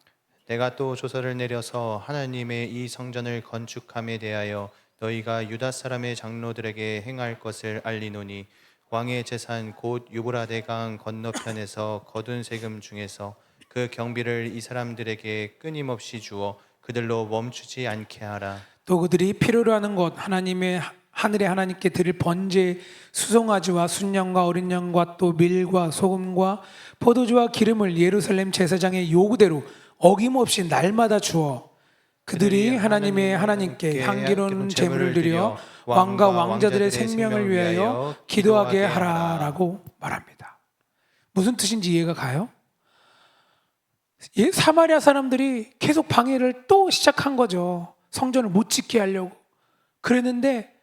내가 또 조서를 내려서 하나님의 이 성전을 건축함에 대하여 너희가 유다 사람의 장로들에게 행할 것을 알리노니 왕의 재산 곧 유브라데 강 건너편에서 거둔 세금 중에서 그 경비를 이 사람들에게 끊임없이 주어 그들로 멈추지 않게 하라.
또 그들이 필요로 하는 것 하나님의 하늘의 하나님께 드릴 번제 수송아지와 순양과 어린 양과 또 밀과 소금과 포도주와 기름을 예루살렘 제사장의 요구대로 어김없이 날마다 주어 그들이 하나님의 하나님께 향기로운 제물을 드려 왕과 왕자들의 생명을 위하여 기도하게 하라라고 말합니다. 무슨 뜻인지 이해가 가요? 사마리아 사람들이 계속 방해를 또 시작한 거죠. 성전을 못 짓게 하려고. 그랬는데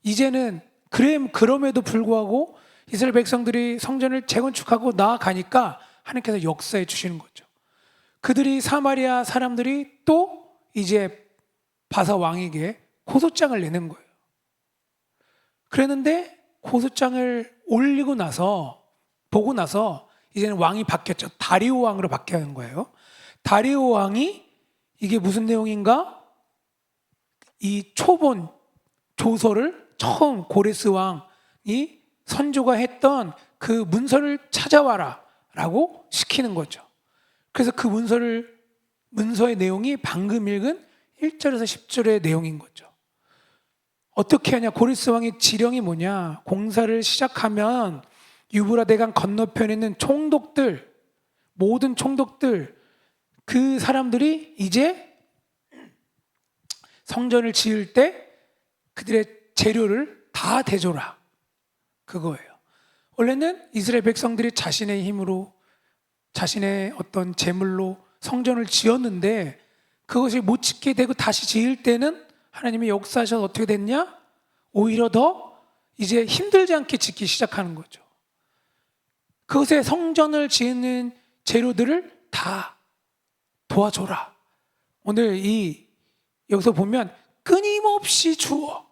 이제는 그럼에도 불구하고 이스라엘 백성들이 성전을 재건축하고 나아가니까 하나님께서 역사해 주시는 거죠. 그들이 사마리아 사람들이 또 이제 바사 왕에게 고소장을 내는 거예요. 그랬는데 고소장을 올리고 나서 보고 나서 이제는 왕이 바뀌었죠. 다리오 왕으로 바뀌는 거예요. 다리오 왕이 이게 무슨 내용인가? 이 초본 조서를 처음 고레스 왕이 선조가 했던 그 문서를 찾아와라 라고 시키는 거죠. 그래서 그 문서의 내용이 방금 읽은 1절에서 10절의 내용인 거죠. 어떻게 하냐? 고레스 왕의 지령이 뭐냐? 공사를 시작하면 유브라데강 건너편에 있는 총독들, 모든 총독들, 그 사람들이 이제 성전을 지을 때 그들의 재료를 다 대줘라. 그거예요. 원래는 이스라엘 백성들이 자신의 힘으로 자신의 어떤 재물로 성전을 지었는데 그것이 못 짓게 되고 다시 지을 때는 하나님이 역사하셔서 어떻게 됐냐? 오히려 더 이제 힘들지 않게 짓기 시작하는 거죠. 그것에 성전을 지는 재료들을 다 도와줘라. 오늘 여기서 보면 끊임없이 주어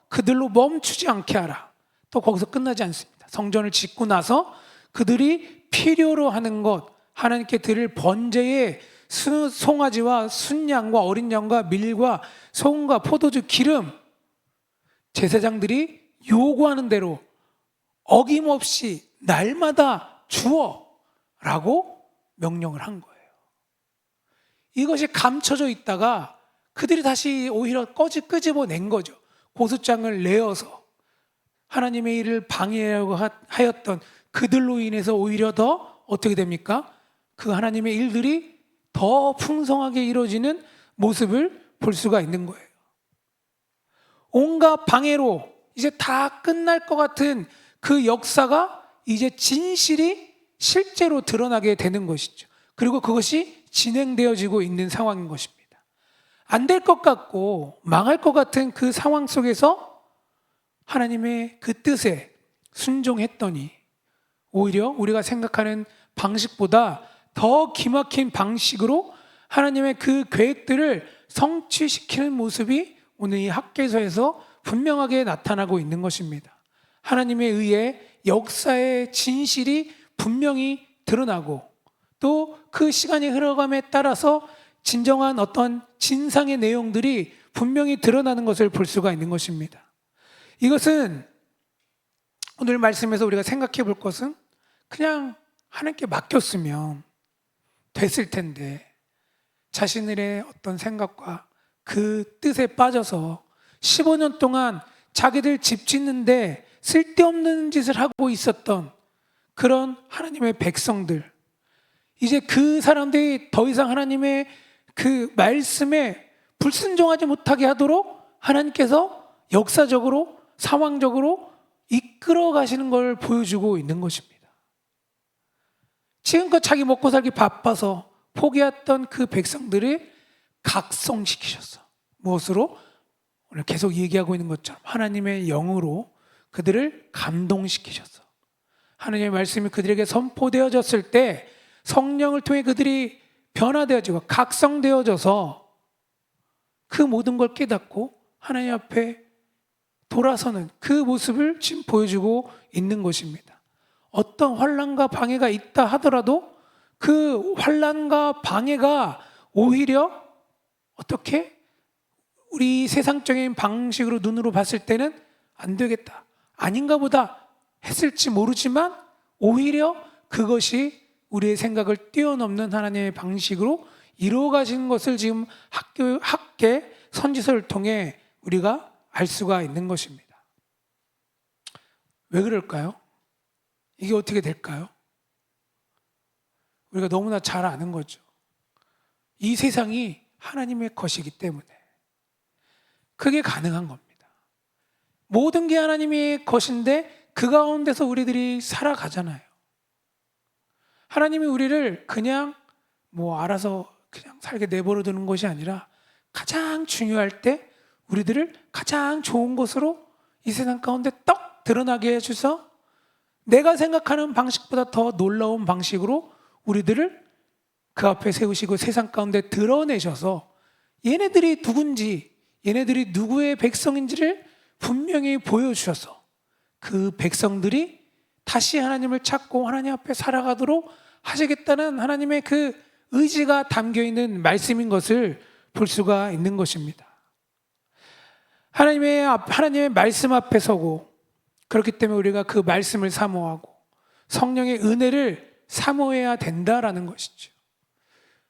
그들로 멈추지 않게 하라. 또 거기서 끝나지 않습니다. 성전을 짓고 나서 그들이 필요로 하는 것, 하나님께 드릴 번제의 송아지와 순양과 어린 양과 밀과 소금과 포도주, 기름, 제사장들이 요구하는 대로 어김없이 날마다 주어라고 명령을 한 거예요. 이것이 감춰져 있다가 그들이 다시 오히려 끄집어낸 거죠. 고소장을 내어서 하나님의 일을 방해하려고 하였던 그들로 인해서 오히려 더 어떻게 됩니까? 그 하나님의 일들이 더 풍성하게 이루어지는 모습을 볼 수가 있는 거예요. 온갖 방해로 이제 다 끝날 것 같은 그 역사가 이제 진실이 실제로 드러나게 되는 것이죠. 그리고 그것이 진행되어지고 있는 상황인 것입니다. 안 될 것 같고 망할 것 같은 그 상황 속에서 하나님의 그 뜻에 순종했더니 오히려 우리가 생각하는 방식보다 더 기막힌 방식으로 하나님의 그 계획들을 성취시키는 모습이 오늘 이 학개서에서 분명하게 나타나고 있는 것입니다. 하나님에 의해 역사의 진실이 분명히 드러나고 또 그 시간이 흘러감에 따라서 진정한 어떤 진상의 내용들이 분명히 드러나는 것을 볼 수가 있는 것입니다. 이것은 오늘 말씀에서 우리가 생각해 볼 것은 그냥 하나님께 맡겼으면 됐을 텐데 자신들의 어떤 생각과 그 뜻에 빠져서 15년 동안 자기들 집 짓는데 쓸데없는 짓을 하고 있었던 그런 하나님의 백성들, 이제 그 사람들이 더 이상 하나님의 그 말씀에 불순종하지 못하게 하도록 하나님께서 역사적으로 상황적으로 이끌어 가시는 걸 보여주고 있는 것입니다. 지금껏 자기 먹고 살기 바빠서 포기했던 그 백성들을 각성시키셨어. 무엇으로? 오늘 계속 얘기하고 있는 것처럼 하나님의 영으로 그들을 감동시키셨어. 하나님의 말씀이 그들에게 선포되어졌을 때 성령을 통해 그들이 변화되어지고 각성되어져서 그 모든 걸 깨닫고 하나님 앞에 돌아서는 그 모습을 지금 보여주고 있는 것입니다. 어떤 환난과 방해가 있다 하더라도 그 환난과 방해가 오히려 어떻게 우리 세상적인 방식으로 눈으로 봤을 때는 안 되겠다, 아닌가 보다 했을지 모르지만 오히려 그것이 우리의 생각을 뛰어넘는 하나님의 방식으로 이루어 가시는 것을 지금 학계 선지서를 통해 우리가 알 수가 있는 것입니다. 왜 그럴까요? 이게 어떻게 될까요? 우리가 너무나 잘 아는 거죠. 이 세상이 하나님의 것이기 때문에 그게 가능한 겁니다. 모든 게 하나님의 것인데 그 가운데서 우리들이 살아가잖아요. 하나님이 우리를 그냥 알아서 그냥 살게 내버려 두는 것이 아니라 가장 중요할 때 우리들을 가장 좋은 것으로 이 세상 가운데 떡 드러나게 해주셔서 내가 생각하는 방식보다 더 놀라운 방식으로 우리들을 그 앞에 세우시고 세상 가운데 드러내셔서 얘네들이 누군지, 얘네들이 누구의 백성인지를 분명히 보여주셔서 그 백성들이 다시 하나님을 찾고 하나님 앞에 살아가도록 하시겠다는 하나님의 그 의지가 담겨있는 말씀인 것을 볼 수가 있는 것입니다. 하나님의 말씀 앞에 서고, 그렇기 때문에 우리가 그 말씀을 사모하고 성령의 은혜를 사모해야 된다라는 것이죠.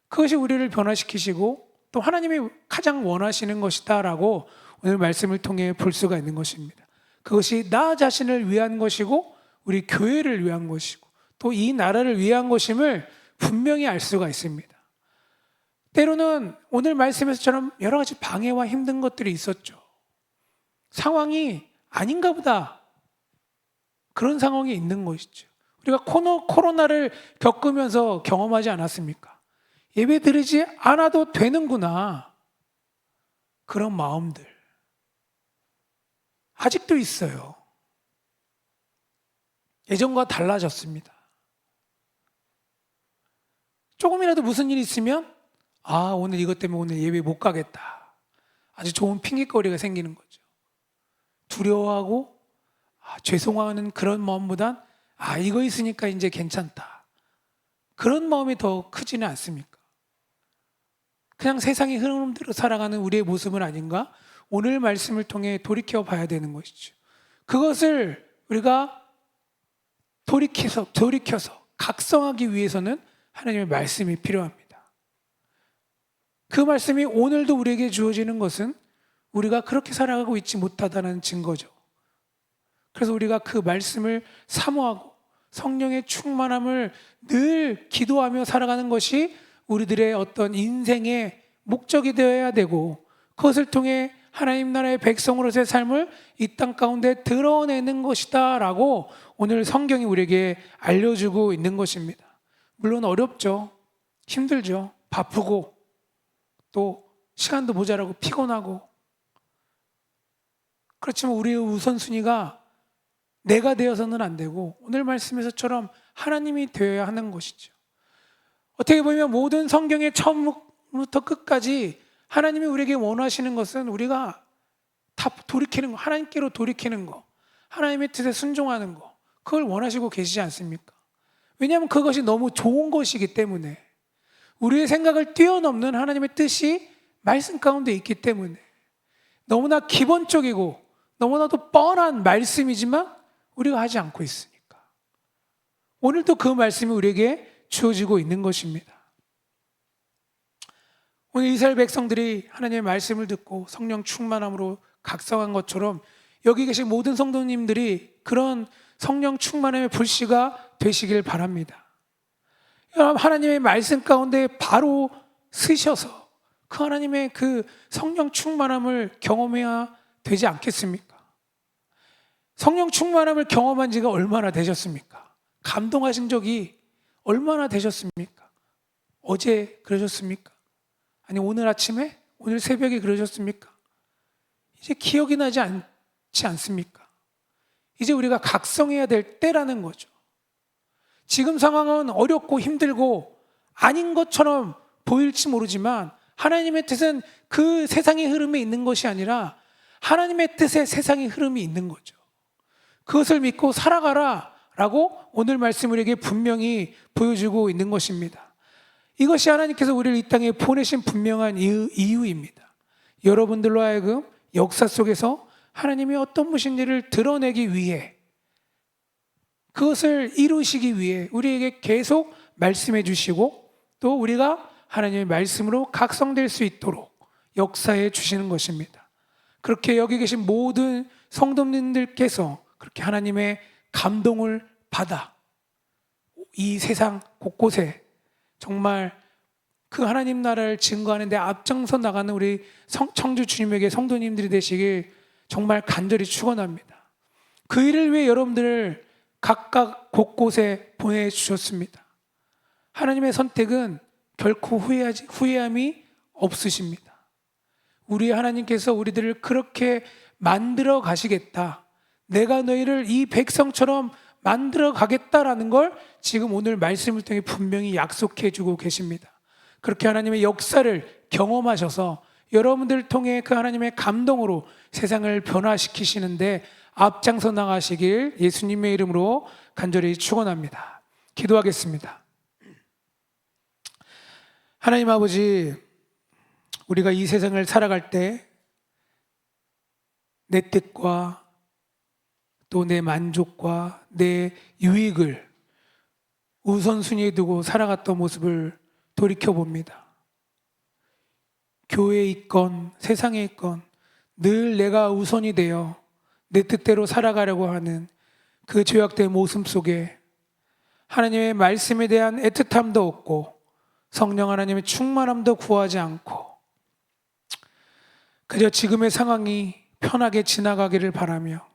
그것이 우리를 변화시키시고 또 하나님이 가장 원하시는 것이다라고 오늘 말씀을 통해 볼 수가 있는 것입니다. 그것이 나 자신을 위한 것이고 우리 교회를 위한 것이고 또 이 나라를 위한 것임을 분명히 알 수가 있습니다. 때로는 오늘 말씀에서처럼 여러 가지 방해와 힘든 것들이 있었죠. 상황이 아닌가 보다, 그런 상황이 있는 것이죠. 우리가 코로나를 겪으면서 경험하지 않았습니까? 예배 드리지 않아도 되는구나, 그런 마음들 아직도 있어요. 예전과 달라졌습니다. 조금이라도 무슨 일이 있으면 오늘 이것 때문에 오늘 예배 못 가겠다, 아주 좋은 핑계거리가 생기는 거죠. 두려워하고 죄송하는 그런 마음보단 이거 있으니까 이제 괜찮다, 그런 마음이 더 크지는 않습니까? 그냥 세상의 흐름대로 살아가는 우리의 모습은 아닌가? 오늘 말씀을 통해 돌이켜 봐야 되는 것이죠. 그것을 우리가 돌이켜서 각성하기 위해서는 하나님의 말씀이 필요합니다. 그 말씀이 오늘도 우리에게 주어지는 것은 우리가 그렇게 살아가고 있지 못하다는 증거죠. 그래서 우리가 그 말씀을 사모하고 성령의 충만함을 늘 기도하며 살아가는 것이 우리들의 어떤 인생의 목적이 되어야 되고, 그것을 통해 하나님 나라의 백성으로서의 삶을 이 땅 가운데 드러내는 것이다 라고 오늘 성경이 우리에게 알려주고 있는 것입니다. 물론 어렵죠. 힘들죠. 바쁘고 또 시간도 모자라고 피곤하고, 그렇지만 우리의 우선순위가 내가 되어서는 안 되고 오늘 말씀에서처럼 하나님이 되어야 하는 것이죠. 어떻게 보면 모든 성경의 처음부터 끝까지 하나님이 우리에게 원하시는 것은 우리가 다 돌이키는 거, 하나님께로 돌이키는 거, 하나님의 뜻에 순종하는 거, 그걸 원하시고 계시지 않습니까? 왜냐하면 그것이 너무 좋은 것이기 때문에, 우리의 생각을 뛰어넘는 하나님의 뜻이 말씀 가운데 있기 때문에 너무나 기본적이고 너무나도 뻔한 말씀이지만 우리가 하지 않고 있으니까 오늘도 그 말씀이 우리에게 주어지고 있는 것입니다. 오늘 이스라엘 백성들이 하나님의 말씀을 듣고 성령 충만함으로 각성한 것처럼 여기 계신 모든 성도님들이 그런 성령 충만함의 불씨가 되시길 바랍니다. 하나님의 말씀 가운데 바로 쓰셔서 그 하나님의 그 성령 충만함을 경험해야 되지 않겠습니까? 성령 충만함을 경험한 지가 얼마나 되셨습니까? 감동하신 적이 얼마나 되셨습니까? 어제 그러셨습니까? 아니 오늘 아침에? 오늘 새벽에 그러셨습니까? 이제 기억이 나지 않지 않습니까? 이제 우리가 각성해야 될 때라는 거죠. 지금 상황은 어렵고 힘들고 아닌 것처럼 보일지 모르지만 하나님의 뜻은 그 세상의 흐름에 있는 것이 아니라 하나님의 뜻에 세상의 흐름이 있는 거죠. 그것을 믿고 살아가라 라고 오늘 말씀 우리에게 분명히 보여주고 있는 것입니다. 이것이 하나님께서 우리를 이 땅에 보내신 분명한 이유입니다. 여러분들로 하여금 역사 속에서 하나님이 어떤 무슨 일을 드러내기 위해 그것을 이루시기 위해 우리에게 계속 말씀해 주시고 또 우리가 하나님의 말씀으로 각성될 수 있도록 역사해 주시는 것입니다. 그렇게 여기 계신 모든 성도님들께서 그렇게 하나님의 감동을 받아 이 세상 곳곳에 정말 그 하나님 나라를 증거하는 데 앞장서 나가는 우리 청주 주님에게 성도님들이 되시길 정말 간절히 축원합니다. 그 일을 위해 여러분들을 각각 곳곳에 보내주셨습니다. 하나님의 선택은 결코 후회함이 없으십니다. 우리 하나님께서 우리들을 그렇게 만들어 가시겠다, 내가 너희를 이 백성처럼 만들어 가겠다라는 걸 지금 오늘 말씀을 통해 분명히 약속해 주고 계십니다. 그렇게 하나님의 역사를 경험하셔서 여러분들을 통해 그 하나님의 감동으로 세상을 변화시키시는데 앞장서 나가시길 예수님의 이름으로 간절히 축원합니다. 기도하겠습니다. 하나님 아버지, 우리가 이 세상을 살아갈 때 내 뜻과 또 내 만족과 내 유익을 우선순위에 두고 살아갔던 모습을 돌이켜봅니다. 교회에 있건 세상에 있건 늘 내가 우선이 되어 내 뜻대로 살아가려고 하는 그 죄악된 모습 속에 하나님의 말씀에 대한 애틋함도 없고 성령 하나님의 충만함도 구하지 않고 그저 지금의 상황이 편하게 지나가기를 바라며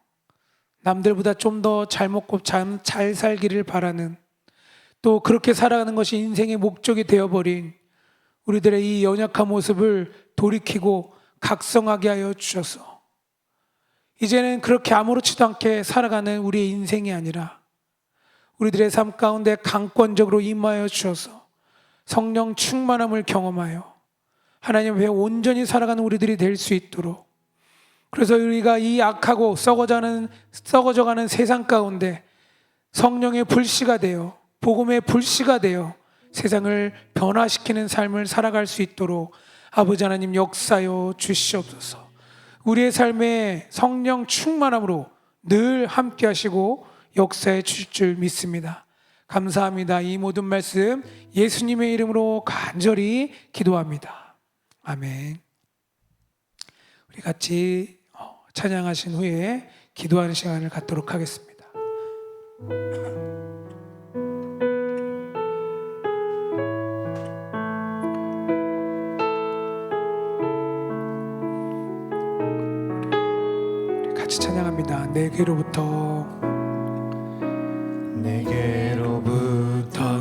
남들보다 좀 더 잘 먹고 잘 살기를 바라는, 또 그렇게 살아가는 것이 인생의 목적이 되어버린 우리들의 이 연약한 모습을 돌이키고 각성하게 하여 주셔서 이제는 그렇게 아무렇지도 않게 살아가는 우리의 인생이 아니라 우리들의 삶 가운데 강권적으로 임하여 주셔서 성령 충만함을 경험하여 하나님 앞에 온전히 살아가는 우리들이 될 수 있도록, 그래서 우리가 이 악하고 썩어져가는 세상 가운데 성령의 불씨가 되어 복음의 불씨가 되어 세상을 변화시키는 삶을 살아갈 수 있도록 아버지 하나님 역사여 주시옵소서. 우리의 삶에 성령 충만함으로 늘 함께 하시고 역사해 주실 줄 믿습니다. 감사합니다. 이 모든 말씀 예수님의 이름으로 간절히 기도합니다. 아멘. 우리 같이 찬양하신 후에 기도하는 시간을 갖도록 하겠습니다. 우리 같이 찬양합니다. 내게로부터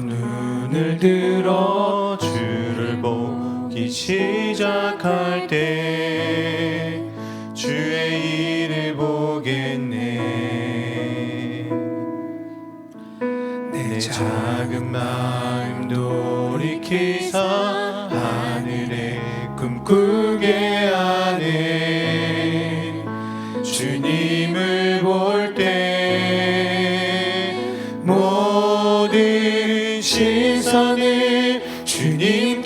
눈을 들어
주를 보기 시작할 때 주의 일을 보겠네. 내 작은 마음 돌이키사 하늘에 꿈꾸게 하네. 주님을 볼 때 모든 시선을 주님께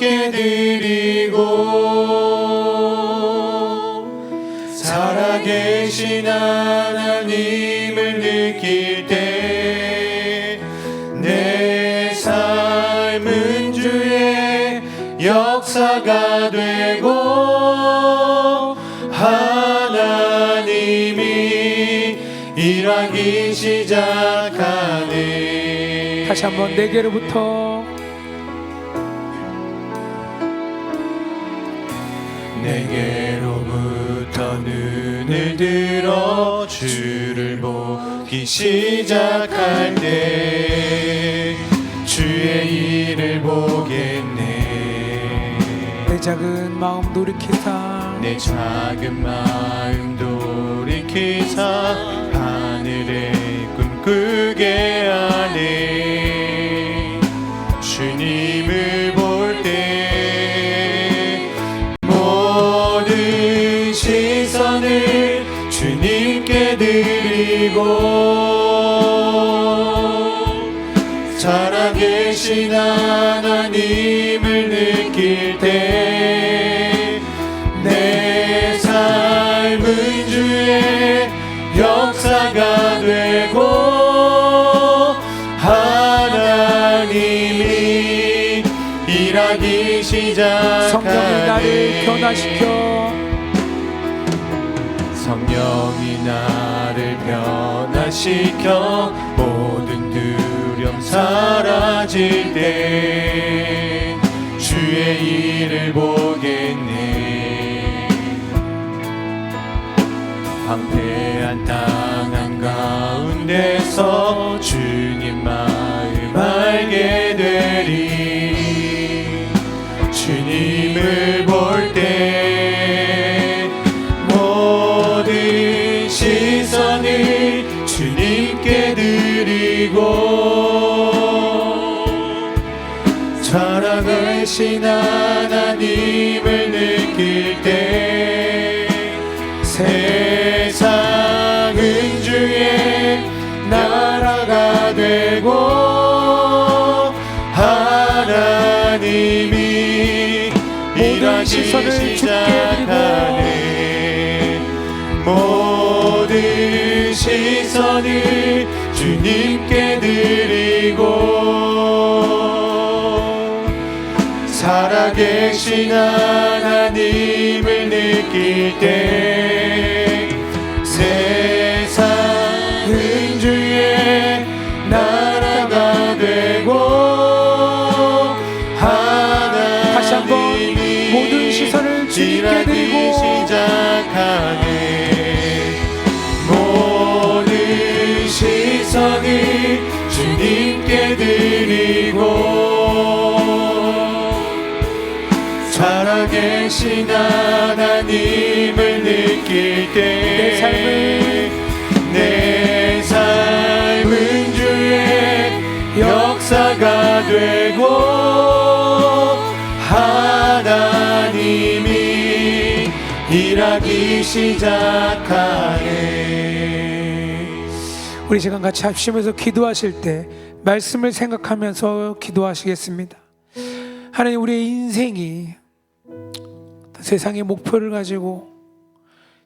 살아계신 하나님을 느낄 때 내 삶은 주의 역사가 되고 하나님이 일하기 시작하네.
다시 한번 내게로부터
내게로부터 눈을 들어 주를 보기 시작할 때 주의 일을 보겠네.
내 작은 마음 돌이키사
내 작은 마음 돌이키사 하늘의 꿈꾸게 하네. 주님을 볼 때 모든 시선을 주님께 드리고 살아계신 하나님을 느낄 때 내 삶은 주의 역사가 되고 하나님이 일하기 시작하네.
성령이 나를 변화시켜
성령이 나를 변화시켜 모든 두려움 사라질 때 주의 일을 보겠네. 황폐한 땅 한가운데서 주님 마음 알게 되리. 주님을 볼 때 모든 시선을 주님께 드리고 살아계신 하나님을 느낄 때 세상은 주의 나라가 되고 하나님이 일하기 시작하네. 모든 시선을 주님께 드리고 살아계신 하나님을 느낄 때 세상은 주의 나라가 되고
다시 한번 모든 시선을 주님께 드리고
시작하네. 모든 시선을 주님께 드리고 살아계신 하나님을 느낄 때 내 삶은 주의 역사가 되고 하나님이 일하기 시작하네.
우리 시간 같이 합심해서 기도하실 때 말씀을 생각하면서 기도하시겠습니다. 하나님, 우리의 인생이 세상의 목표를 가지고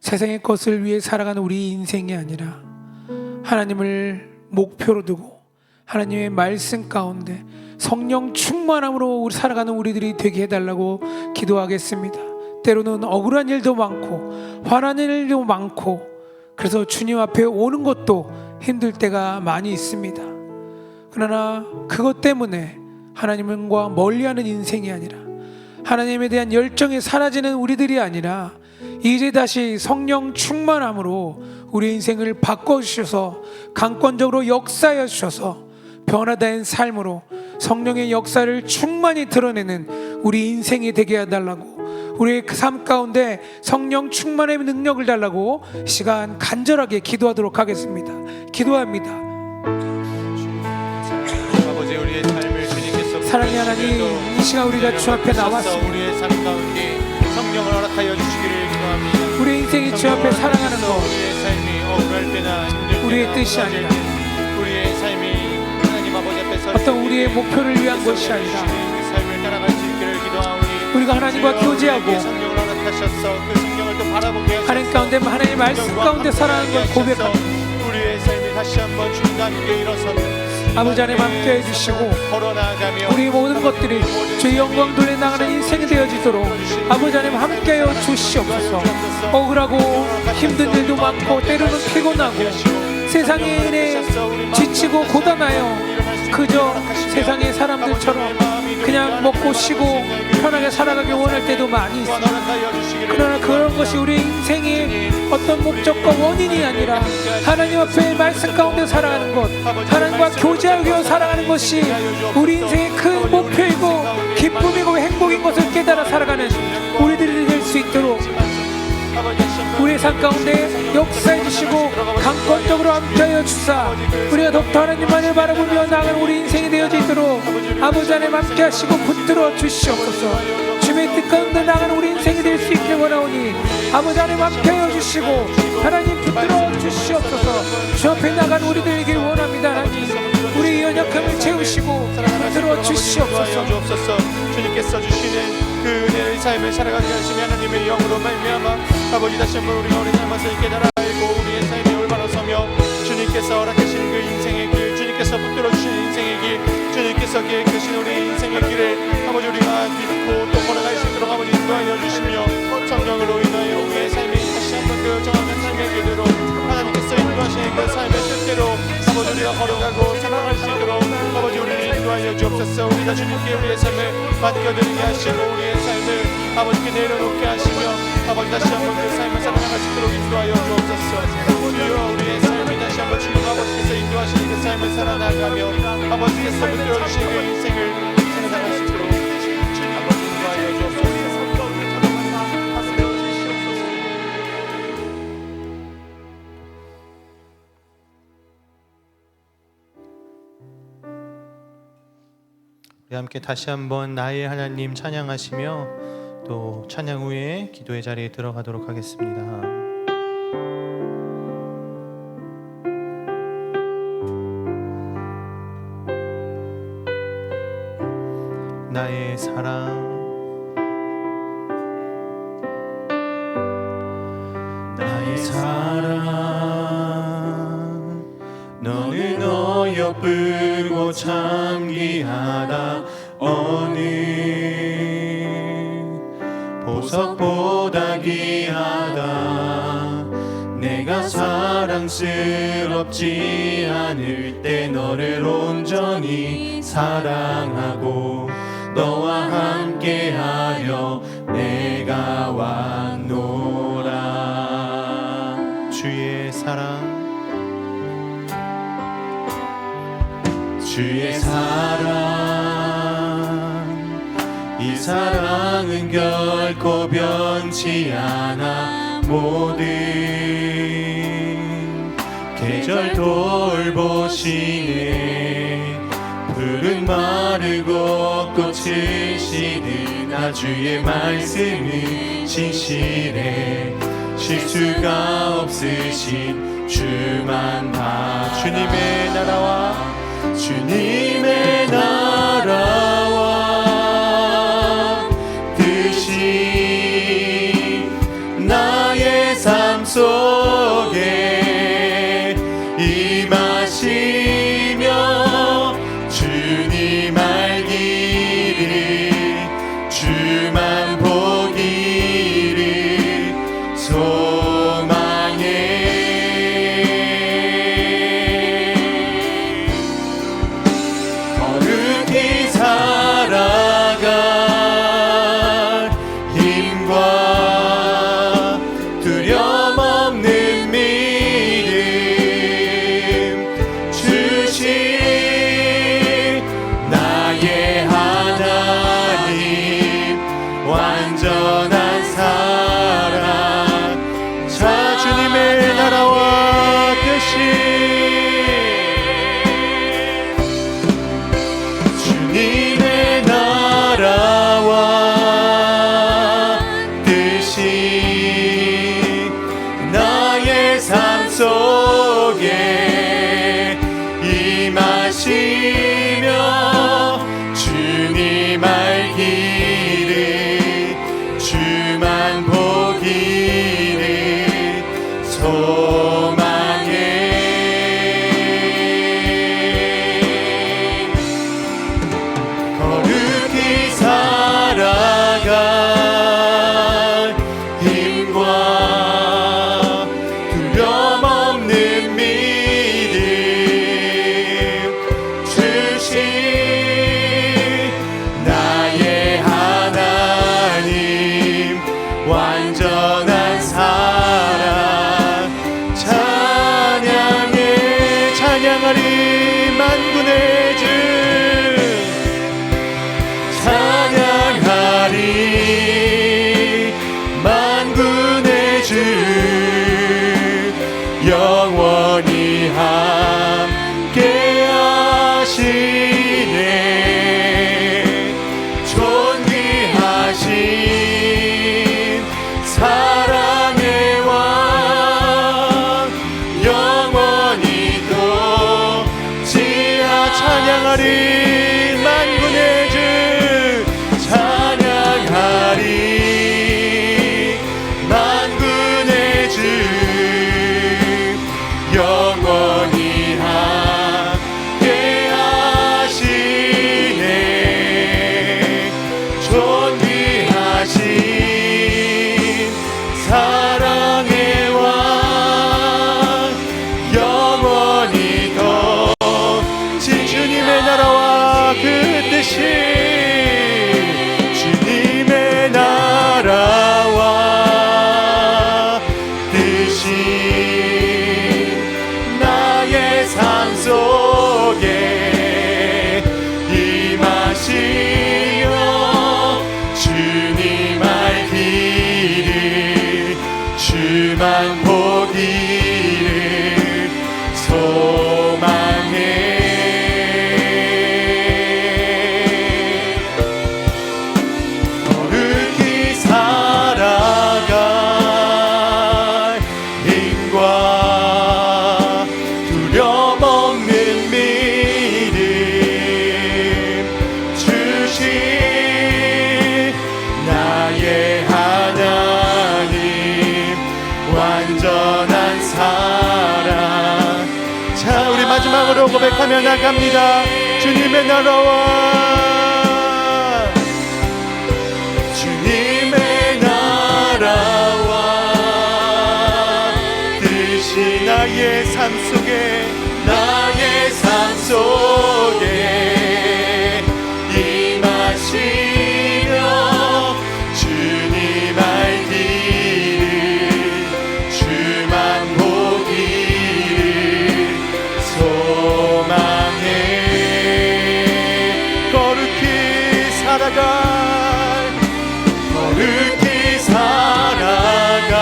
세상의 것을 위해 살아가는 우리 인생이 아니라 하나님을 목표로 두고 하나님의 말씀 가운데 성령 충만함으로 우리 살아가는 우리들이 되게 해달라고 기도하겠습니다. 때로는 억울한 일도 많고 화나는 일도 많고 그래서 주님 앞에 오는 것도 힘들 때가 많이 있습니다. 그러나 그것 때문에 하나님과 멀리하는 인생이 아니라 하나님에 대한 열정이 사라지는 우리들이 아니라 이제 다시 성령 충만함으로 우리 인생을 바꿔주셔서 강권적으로 역사해 주셔서 변화된 삶으로 성령의 역사를 충만히 드러내는 우리 인생이 되게 해달라고, 우리의 그 삶 가운데 성령 충만의 능력을 달라고 시간 간절하게 기도하도록 하겠습니다. 기도합니다.
아버지, 우리의 삶을 주님께서
사랑의 하나님, 이 시간 우리가 주 앞에 나왔습니다.
우리의 삶 가운데 성령을 허락하여 주시기를 기도합니다.
우리 인생이 주 앞에 살아가는 것,
우리의 삶이 억울할 때나 힘들 때나
우리의 뜻이 아니라
우리의 삶이 하나님 아버지 앞에 서
어떤 우리의 목표를 위한 것이 아니라
삶을 따라갈 수 있기를 기도하오니
우리가 하나님과 교제하고
하셔서 그 성령을 또 바라보게 하셔서
하나님 가운데 하나님의 말씀 가운데 살아가는 걸 고백합니다.
우리의 삶이 다시 한번 주님과 함께 일어서는
아버지 하나님 함께 해주시고
걸어나가며
우리 모든 것들이 주의 영광 돌려나가는 인생이 되어지도록 아버지 하나님 함께하여 주시옵소서. 억울하고 힘든 일도 많고 때로는 피곤하고 세상의 일에 지치고 고단하여 그저 세상의 사람들처럼 그냥 먹고 쉬고 편하게 살아가기 원할 때도 많이 있습니다. 그러나 그런 것이 우리 인생의 어떤 목적과 원인이 아니라 하나님 앞에 말씀 가운데 살아가는 것, 하나님과 교제하며 살아가는 것이 우리 인생의 큰 목표이고 기쁨이고 행복인 것을 깨달아 살아가는 우리들이 될 수 있도록 우리의 삶 가운데 역사해 주시고 강권적으로 함께하여 주사 우리가 더욱더 하나님만을 바라보며 나아가는 우리 인생이 되어지도록 아버지 하나님 함께하시고 붙들어 주시옵소서. 주의 뜻 가운데 나아가는 우리 인생이 될 수 있게 원하오니 아버지 하나님 함께하여 주시고 하나님 붙들어 주시옵소서. 주 앞에 나가는 우리들에게 원합니다. 하나님 우리 연약함을 채우시고 붙들어 주시옵소서.
주님께서 주시는 그 은혜의 삶을 살아가게 하시며 하나님의 영으로 말미암아 아버지 다시 한번 우리가 우리 삶을 깨달아 알고 우리의 삶이 올바로 서며 주님께서 허락하시는 그 인생의 길, 주님께서 붙들어 주시는 인생의 길, 주님께서 계획하신 우리 인생의 길을 아버지 우리가 믿고 또 걸어갈 수 있도록 아버지 인도하여 주시며 성령으로 인하여 우리의 삶이 다시 한번 그 정확한 삶의 길대로 하나님께서 인도하시는 그 삶의 뜻대로 아버지 우리가 걸어가고 살아갈 수 있도록 아버지 우리를 인도하여 주옵소서. 우리가 주님께 우리의 삶을 맡겨드리게 하시고 우리의 삶을 아버지께 내려놓게 하시며 아버지 다시 한번 그 삶을 살아나갈 수 있도록 인도하여 주옵소서. 주여 우리의 삶이 다시 한번 주님 아버지께서 인도하시는 그 삶을 살아나가며 아버지께서 붙들어주시는 그 인생을 살아나갈 수 있도록 아버지 인도하여 주옵소서. 우리 함께 다시 한번 나의 하나님 찬양하시며 또 찬양 후에 기도의 자리에 들어가도록 하겠습니다. 나의 사랑 나의 사랑 너는 어여쁘고 참기하다 어느 보석보다 귀하다 내가 사랑스럽지 않을 때 너를 온전히 사랑하고 너와 함께하려 내가 왔노라. 주의 사랑 주의 사랑 이 사랑은 결코 변치 않아 모든 계절 돌보시네 푸른 마르고 꽃을 시드나 주의 말씀은 진실해 실수가 없으신 주만 봐 주님의 나라와 주님의 나라와 뜻이 나의 삶 속에 임하시며 주님 알기를 주만 보기를 소망해 거룩히 살아갈 힘과 두려움 없는 믿음 주신 나의 하나님 완전한 사랑 자 주님의 나라와 뜻이 주님의 나라와 뜻이 나의 삶 속에 임하시며 주님 알기를 주만 보
영원히 함께 하시네. 존귀하신 사랑의 왕 영원히 또 지하 찬양하리. 만군의 주 찬양하리. 만군의 주 영원히 함께 하시네. 존귀하신 사랑의 왕 영원히 더 주님의 나라와 그 뜻이 주님의 나라와 뜻이 나의 삶 속에 임하시며 주님 알기를 주만 보기를 소망해. 거룩히 살아갈 힘과 두려움 없는 믿음 주신 나의 하나님 완전한 사랑.
자, 우리 마지막으로 고백하며 나갑니다. 주님의 나라와
주님의 나라와 뜻이
나의 삶 속에
나의 삶 속에 임하시며 주님 알기를 주만 보기를 소망해.
거룩히 살아갈
거룩히 살아갈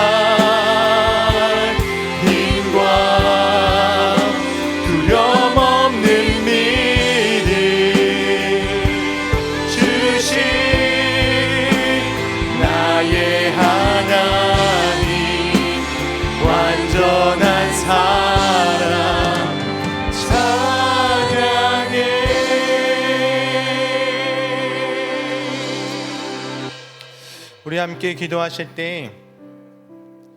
힘과 두려움 없는 믿음 주신 나의 하나님 완전한 사랑 찬양해.
우리 함께 기도하실 때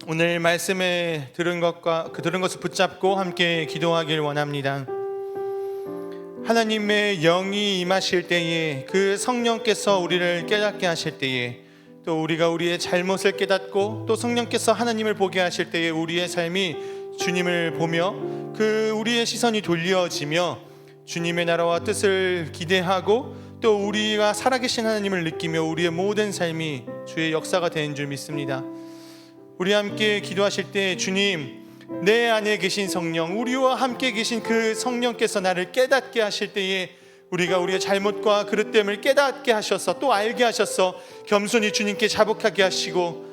오늘 말씀을 들은 것을 붙잡고 함께 기도하길 원합니다. 하나님의 영이 임하실 때에 그 성령께서 우리를 깨닫게 하실 때에 또 우리가 우리의 잘못을 깨닫고 또 성령께서 하나님을 보게 하실 때에 우리의 삶이 주님을 보며 그 우리의 시선이 돌려지며 주님의 나라와 뜻을 기대하고 또 우리가 살아계신 하나님을 느끼며 우리의 모든 삶이 주의 역사가 되는 줄 믿습니다. 우리 함께 기도하실 때 주님, 내 안에 계신 성령, 우리와 함께 계신 그 성령께서 나를 깨닫게 하실 때에 우리가 우리의 잘못과 그릇됨을 깨닫게 하셔서 또 알게 하셔서 겸손히 주님께 자복하게 하시고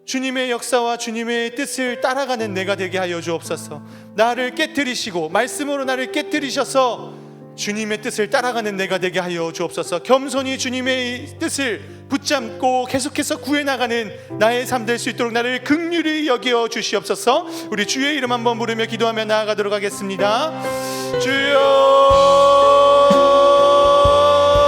주님의 역사와 주님의 뜻을 따라가는 내가 되게 하여 주옵소서. 나를 깨트리시고 말씀으로 나를 깨트리셔서 주님의 뜻을 따라가는 내가 되게 하여 주옵소서. 겸손히 주님의 뜻을 붙잡고 계속해서 구해나가는 나의 삶 될 수 있도록 나를 긍휼히 여겨 주시옵소서. 우리 주의 이름 한번 부르며 기도하며 나아가도록 하겠습니다.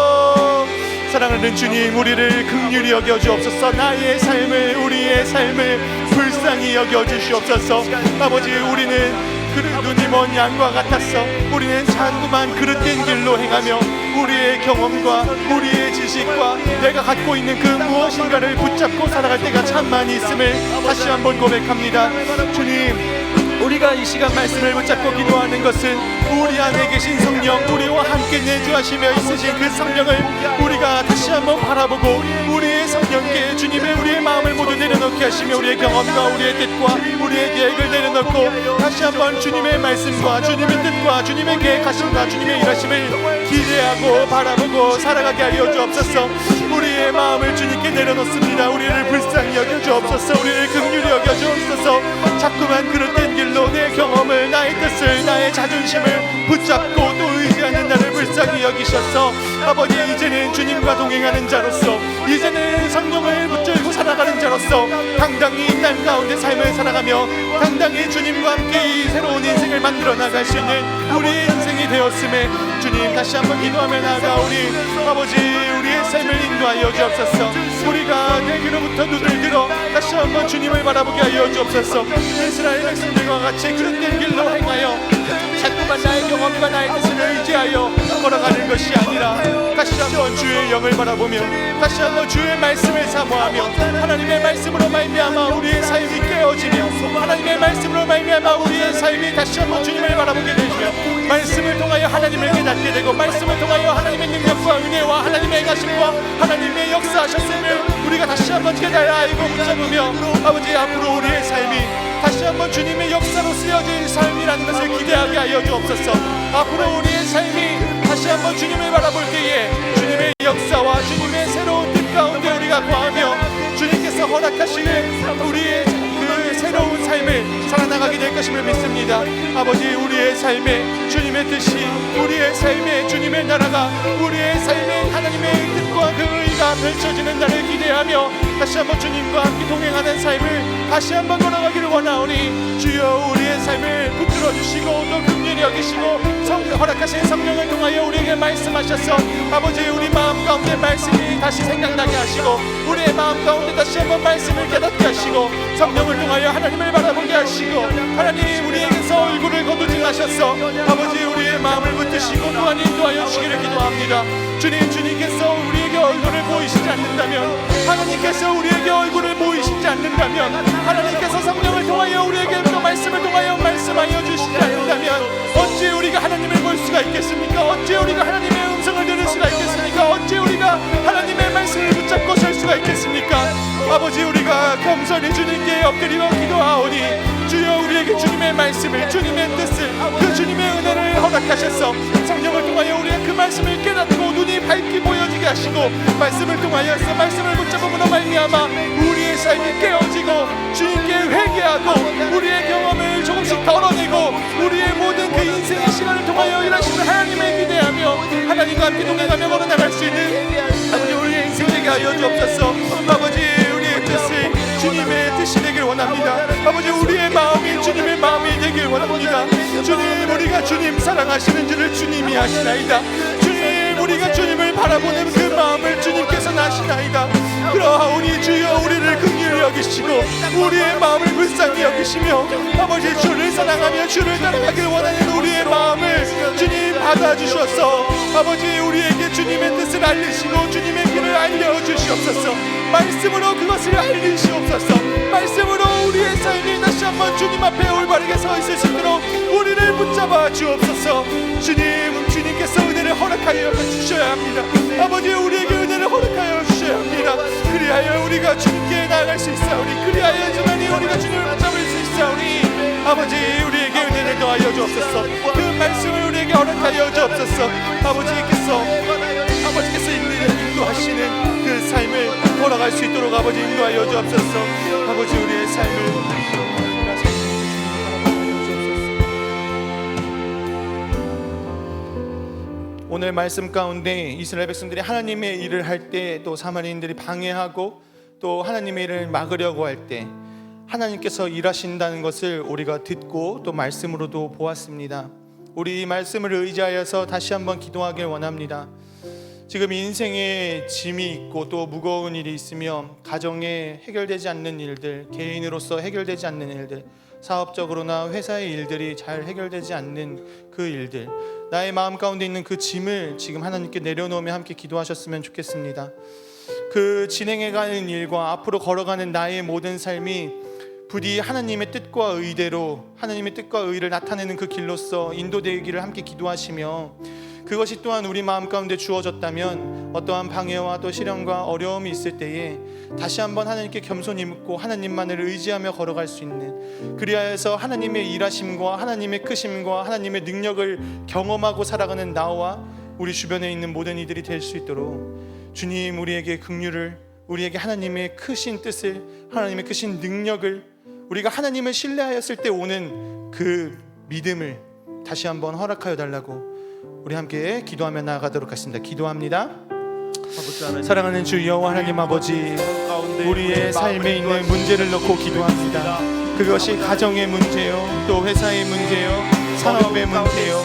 주여, 사랑하는 주님, 우리를 긍휼히 여겨 주옵소서. 나의 삶을, 우리의 삶을 불쌍히 여겨 주시옵소서. 아버지, 우리는 눈이 먼 양과 같았어. 우리는 자꾸만 그릇된 길로 행하며 우리의 경험과 우리의 지식과 내가 갖고 있는 그 무엇인가를 붙잡고 살아갈 때가 참 많이 있음을 다시 한번 고백합니다. 주님, 우리가 이 시간 말씀을 붙잡고 기도하는 것은 우리 안에 계신 성령, 우리와 함께 내주하시며 있으신 그 성령을 우리가 다시 한번 바라보고 우리의 성령께 주님의 우리의 마음을 모두 내려놓게 하시며 우리의 경험과 우리의 뜻과 우리의 계획을 내려놓고 다시 한번 주님의 말씀과 주님의 뜻과 주님의 계획하심과 주님의 일하심을 기대하고 바라보고 살아가게 하여 주옵소서. 우리의 마음을 주님께 내려놓습니다. 우리를 불쌍히 여겨 주옵소서. 우리를 긍휼히 여겨 주옵소서. 자꾸만 그릇된 길로 내 뜻을 나의 자존심을 붙잡고 또 의지하는 나를 불쌍히 여기셔서 아버지 이제는 주님과 동행하는 자로서 이제는 성령을 붙들고 살아가는 자로서 당당히 이 땅 가운데 삶을 살아가며 당당히 주님과 함께 이 새로운 인생을 만들어 나갈 수 있는 우리의 인생이 되었음에 주님 다시 한번 기도하며 나아가오니 아버지 우리의 삶을 인도하여 주옵소서. 우리가 내 귀로부터 눈을 들어 다시 한번 주님을 바라보게 하여 주옵소서. 이스라엘 백성들과 같이 그릇된 길로 행하여 자꾸만 나의 경험과 나의 뜻을 의지하여 걸어가는 것이 아니라 다시 한번 주의 영을 바라보며 다시 한번 주의 말씀을 사모하며 하나님의 말씀으로 말미암아 우리의 삶이 깨어지며 하나님의 말씀으로 말미암아 우리의 삶이 다시 한번 주님을 바라보게 되시며 말씀을 통하여 하나님을 깨닫게 되고 말씀을 통하여 하나님의 능력과 은혜와 하나님의 가심과 하나님의 역사하셨음을 우리가 다시 한번 깨달아 알고 붙잡으며 아버지 앞으로 우리의 삶이 다시 한번 주님의 역사로 쓰여질 삶이라는 것을 기대하게 하여 주옵소서. 앞으로 우리의 삶이 다시 한번 주님을 바라볼 때에 주님의 역사와 주님의 새로운 뜻 가운데 우리가 거하며 주님께서 허락하시는 우리의 그 새로운 삶을 살아나가게 될 것임을 믿습니다. 아버지 우리의 삶에 주님의 뜻이 우리의 삶에 주님의 나라가 우리의 삶에 하나님의 뜻과 그 의가 펼쳐지는 날을 기대하며 다시 한번 주님과 함께 동행하는 삶을 다시 한번 걸어가기를 원하오니 주여 우리의 삶을 붙들어 주시고 또 긍휼히 여기시고 허락하신 성령을 통하여 우리에게 말씀하셔서 아버지 우리 마음 가운데 말씀이 다시 생각나게 하시고 우리의 마음 가운데 다시 한번 말씀을 깨닫게 하시고 성령을 통하여 하나님을 바라보게 하시고 하나님 우리에게서 얼굴을 거두증하셔서 아버지 우리의 마음을 붙드시고 또한 인도하여 주시기를 기도합니다. 주님께서 우리에게 얼굴을 보이시지 않는다면 하나님께서 우리에게 얼굴을 보이시지 않는다면 하나님께서 성령을 통하여 우리에게 또 말씀을 통하여 말씀하여 주시지 않는다면 어찌 우리가 하나님을 볼 수가 있겠습니까? 어찌 우리가 하나님의 음성을 들을 수가 있겠습니까? 어찌 우리가 하나님의 말씀을 붙잡고 설 수가 있겠습니까? 아버지 우리가 겸손히 주님께 엎드리며 기도하오니 주여 우리에게 주님의 말씀을 주님의 뜻을 그 주님의 은혜를 허락하셔서 성령을 통하여 우리가 그 말씀을 깨닫고 눈이 밝게 보여지게 하시고 말씀을 통하여서 말씀을 붙잡음으로 말미암아 우리의 삶이 깨어지고 주님께 회개하고 우리의 경험을 조금씩 덜어내고 우리의 모든 그 인생의 시간을 통하여 일하시는 하나님을 기대하며 하나님과 함께 동행하며 걸어나갈 수 있는 아버지 우리의 인생 되게 하여 주옵소서. 아버지 우리의 뜻을 주님의 뜻이 되길 원합니다. 아버지 우리의 마음이 주님의 마음이 되길 원합니다. 주님 우리가 주님 사랑하시는 줄을 주님이 아시나이다. 주님 우리가 주님을 바라보는 그 마음을 주님께서 아시나이다. 그러하오니 주여 우리를 긍휼히 여기시고 우리의 마음을 불쌍히 여기시며 아버지 주를 사랑하며 주를 따라가길 원하는 우리의 마음을 주님 받아주셔서 아버지 우리에게 주님의 뜻을 알리시고 주님의 길을 알려주시옵소서. 말씀으로 그것을 알리시옵소서. 말씀으로 우리의 삶이 다시 한번 주님 앞에 올바르게 서 있을 수 있도록 우리를 붙잡아 주옵소서. 주님께서 은혜를 허락하여 주셔야 합니다. 아버지 우리에게 은혜를 허락하여 주셔야 합니다. 그리하여 우리가 주님께 나아갈 수 있사오니 그리하여지만이 우리가 주님을 붙잡을 수 있사오니 아버지 우리에게 은혜를 더하여 주옵소서. 그 말씀을 우리에게 허락하여 주옵소서. 아버지께서 인도하시는 그 삶을 걸어갈 수 있도록 아버지 인도하여 주옵소서. 아버지 우리의 삶을 오늘 말씀 가운데 이스라엘 백성들이 하나님의 일을 할 때 또 사마리인들이 방해하고 또 하나님의 일을 막으려고 할 때 하나님께서 일하신다는 것을 우리가 듣고 또 말씀으로도 보았습니다. 우리 이 말씀을 의지하여서 다시 한번 기도하길 원합니다. 지금 인생에 짐이 있고 또 무거운 일이 있으며 가정에 해결되지 않는 일들, 개인으로서 해결되지 않는 일들, 사업적으로나 회사의 일들이 잘 해결되지 않는 그 일들, 나의 마음 가운데 있는 그 짐을 지금 하나님께 내려놓으며 함께 기도하셨으면 좋겠습니다. 그 진행해가는 일과 앞으로 걸어가는 나의 모든 삶이 부디 하나님의 뜻과 의대로 하나님의 뜻과 의를 나타내는 그 길로서 인도되기를 함께 기도하시며 그것이 또한 우리 마음 가운데 주어졌다면 어떠한 방해와 또 시련과 어려움이 있을 때에 다시 한번 하나님께 겸손히 묻고 하나님만을 의지하며 걸어갈 수 있는, 그리하여서 하나님의 일하심과 하나님의 크심과 하나님의 능력을 경험하고 살아가는 나와 우리 주변에 있는 모든 이들이 될 수 있도록 주님 우리에게 긍휼을, 우리에게 하나님의 크신 뜻을, 하나님의 크신 능력을, 우리가 하나님을 신뢰하였을 때 오는 그 믿음을 다시 한번 허락하여 달라고 우리 함께 기도하며 나아가도록 하겠습니다. 기도합니다. 사랑하는 주 여호와 하나님 아버지, 우리의 삶에 있는 문제를 놓고 기도합니다. 그것이 가정의 문제요, 또 회사의 문제요, 산업의 문제요,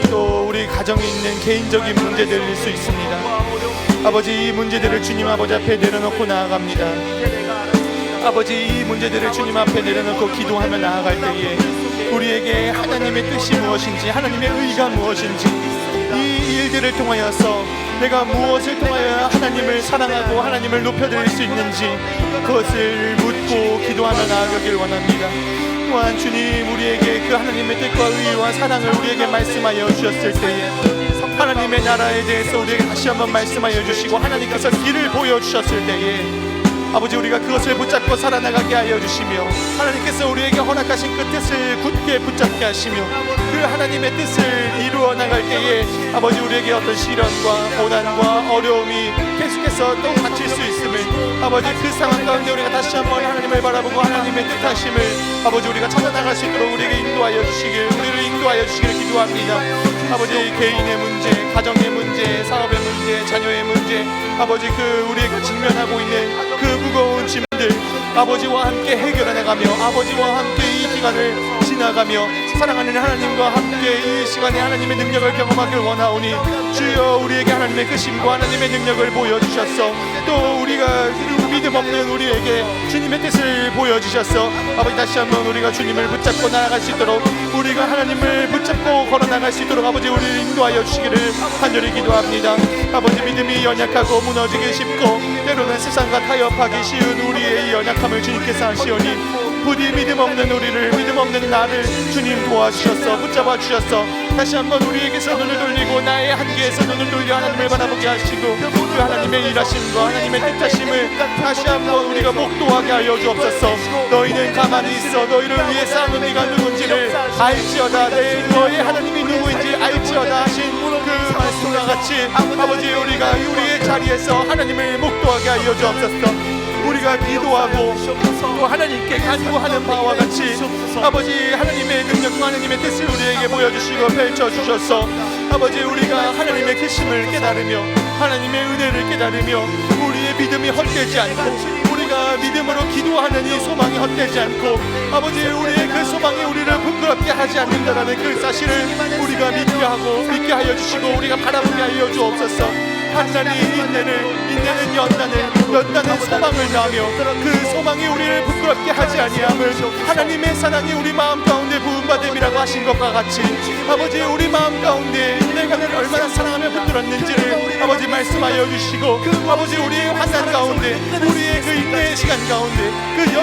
또 우리 가정에 있는 개인적인 문제들일 수 있습니다. 아버지, 이 문제들을 주님 아버지 앞에 내려놓고 나아갑니다. 아버지, 이 문제들을 주님 앞에 내려놓고 기도하며 나아갈 때에 우리에게 하나님의 뜻이 무엇인지, 하나님의 의가 무엇인지, 이 일들을 통하여서 내가 무엇을 통하여 하나님을 사랑하고 하나님을 높여드릴 수 있는지 그것을 묻고 기도하며 나아가길 원합니다. 또한 주님, 우리에게 그 하나님의 뜻과 의와 사랑을 우리에게 말씀하여 주셨을 때에 하나님의 나라에 대해서 우리에게 다시 한번 말씀하여 주시고 하나님께서 길을 보여주셨을 때에 아버지, 우리가 그것을 붙잡고 살아나가게 하여 주시며 하나님께서 우리에게 허락하신 그 뜻을 굳게 붙잡게 하시며 그 하나님의 뜻을 이루어 나갈 때에 아버지, 우리에게 어떤 시련과 고난과 어려움이 계속해서 또 닥칠 수 있음을 아버지, 그 상황 가운데 우리가 다시 한번 하나님을 바라보고 하나님의 뜻하심을 아버지 우리가 찾아나갈 수 있도록 우리에게 인도하여 주시길, 우리를 인도하여 주시길 기도합니다. 아버지, 개인의 문제, 가정의 문제, 사업의 문제, 자녀의 문제, 아버지, 그 우리가 직면하고 있는 그 무거운 짐들 아버지와 함께 해결해 나가며 아버지와 함께 이 기간을 지나가며 사랑하는 하나님과 함께 이 시간에 하나님의 능력을 경험하길 원하오니 주여, 우리에게 하나님의 크심과 하나님의 능력을 보여주셨어. 또 우리가 믿음 없는 우리에게 주님의 뜻을 보여주셨어. 아버지, 다시 한번 우리가 주님을 붙잡고 나아갈 수 있도록, 우리가 하나님을 붙잡고 걸어나갈 수 있도록 아버지 우리를 인도하여 주시기를 간절히 기도합니다. 아버지, 믿음이 연약하고 무너지기 쉽고 때로는 세상과 타협하기 쉬운 우리의 이 연약함을 주님께서 아시오니 부디 믿음 없는 우리를, 믿음 없는 나를 주님 도와주셨어, 붙잡아 주셨어. 다시 한번 우리에게서 눈을 돌리고 나의 한계에서 눈을 돌려 하나님을 바라보게 하시고 그 하나님의 일하심과 하나님의 뜻하심을 다시 한번 우리가 목도하게 하여 주옵소서. 너희는 가만히 있어 너희를 위해 싸우는 네가 누군지를 알지어다. 너의 하나님이 누구인지 알지어다 하신 그 말씀과 같이 아버지, 우리가 우리의 자리에서 하나님을 목도하게 하여 주옵소서. 우리가 기도하고 또 하나님께 간구하는 바와 같이 아버지, 하나님의 능력과 하나님의 뜻을 우리에게 보여주시고 펼쳐주셔서 아버지, 우리가 하나님의 계심을 깨달으며 하나님의 은혜를 깨달으며 우리의 믿음이 헛되지 않고 우리가 믿음으로 기도하는 이 소망이 헛되지 않고 아버지, 우리의 그 소망이 우리를 부끄럽게 하지 않는다라는 그 사실을 우리가 믿게 하여 주시고 우리가 바라보게 하여 주옵소서. 하나님, 인내는 연단은 소망을 낳으며 그 소망이 우리를 부끄럽게 하지 아니함을 하나님의 사랑이 우리 마음 가운데 부음받음이라고 하신 것과 같이 아버지, 우리 마음 가운데 내가 너를 얼마나 사랑하며 붙들었는지를 아버지 말씀하여 주시고 아버지, 우리의 환난 가운데 우리의 그 인내의 시간 가운데 그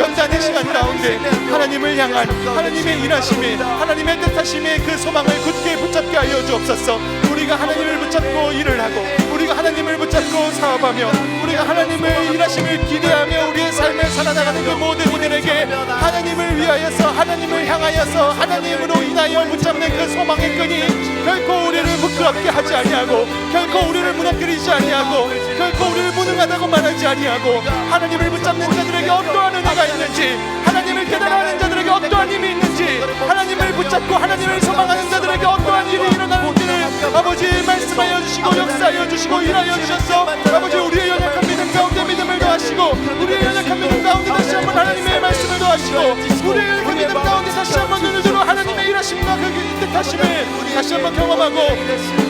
연단의 시간 가운데 하나님을 향한 하나님의 일하심에 하나님의 뜻하심에 그 소망을 굳게 붙잡게 하여 주옵소서. 우리가 하나님을 붙잡고 일을 하고 우리가 하나님을 붙잡고 사업하며 우리가 하나님의 일하심을 기대하며 우리의 삶을 살아나가는 그 모든 이들에게 하나님을 위하여서 하나님을 향하여서 하나님으로 인하여 붙잡는 그 소망의 끈이 결코 우리를 부끄럽게 하지 아니하고 결코 우리를 무너뜨리지 아니하고 결코 우리를 무능하다고 말하지 아니하고 하나님을 붙잡는 자들에게 어떠한 은혜가 있는지 하나님을 깨달아하는 자들에게 어떠한 힘이 있는지 하나님을 붙잡고 하나님을 소망하는 자들에게 어떠한 일이 일어나는지를 아버지 말씀하여 주시고 역사하여 주시고 일하여 주셔서 아버지, 우리의 연약한 믿음 가운데 믿음을 더하시고 우리의 연약한 믿음 가운데 다시 한번 하나님의 말씀을 더하시고 우리의 연약한 믿음 가운데 다시 한번 눈을 들어 하나님의 일하심과 그 뜻하심을 다시 한번 경험하고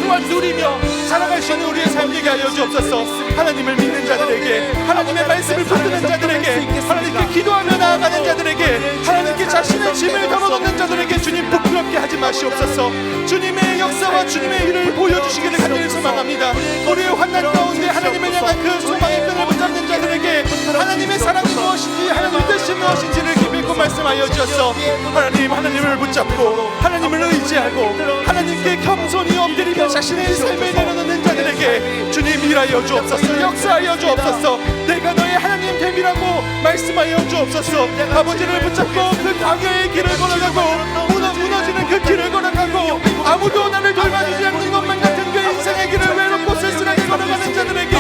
또한 누리며 살아갈 수 있는 우리의 삶 되게 하여 주옵소서. 하나님을 믿는 자들에게 하나님의 말씀을 붙드는 자들에게 하나님께 기도하며 나아가는 자들에게 하나님께 자신의 짐을 덜어놓는 자들에게 주님 부끄럽게 하지 마시옵소서. 주님의 역사와 주님의 일을 보여주시기를 간절히 소망합니다. 우리의 환난 가운데 하나님을 향한 그 소망의 끈을 붙잡는 자들에게 하나님의 사랑이 무엇인지 하나님의 뜻이 무엇인지를 기필코 말씀하여 주셔서 하나님을 붙잡고 하나님을 의지하고 하나님께 겸손히 엎드리며 자신의 삶을 내려놓는 자들에게 주님 일하여 주옵소서. 역사하여 주옵소서. 내가 너의 하나님 됨이라고 말씀하여 주옵소서. 아버지를 붙잡고 그 광야의 길을 걸어가고 무너지는 그 길을 걸어가고 아무도 나를 돌봐주지 않는 것만 같은 그 인생의 길을 외롭고 쓸쓸하게 걸어가는 자들에게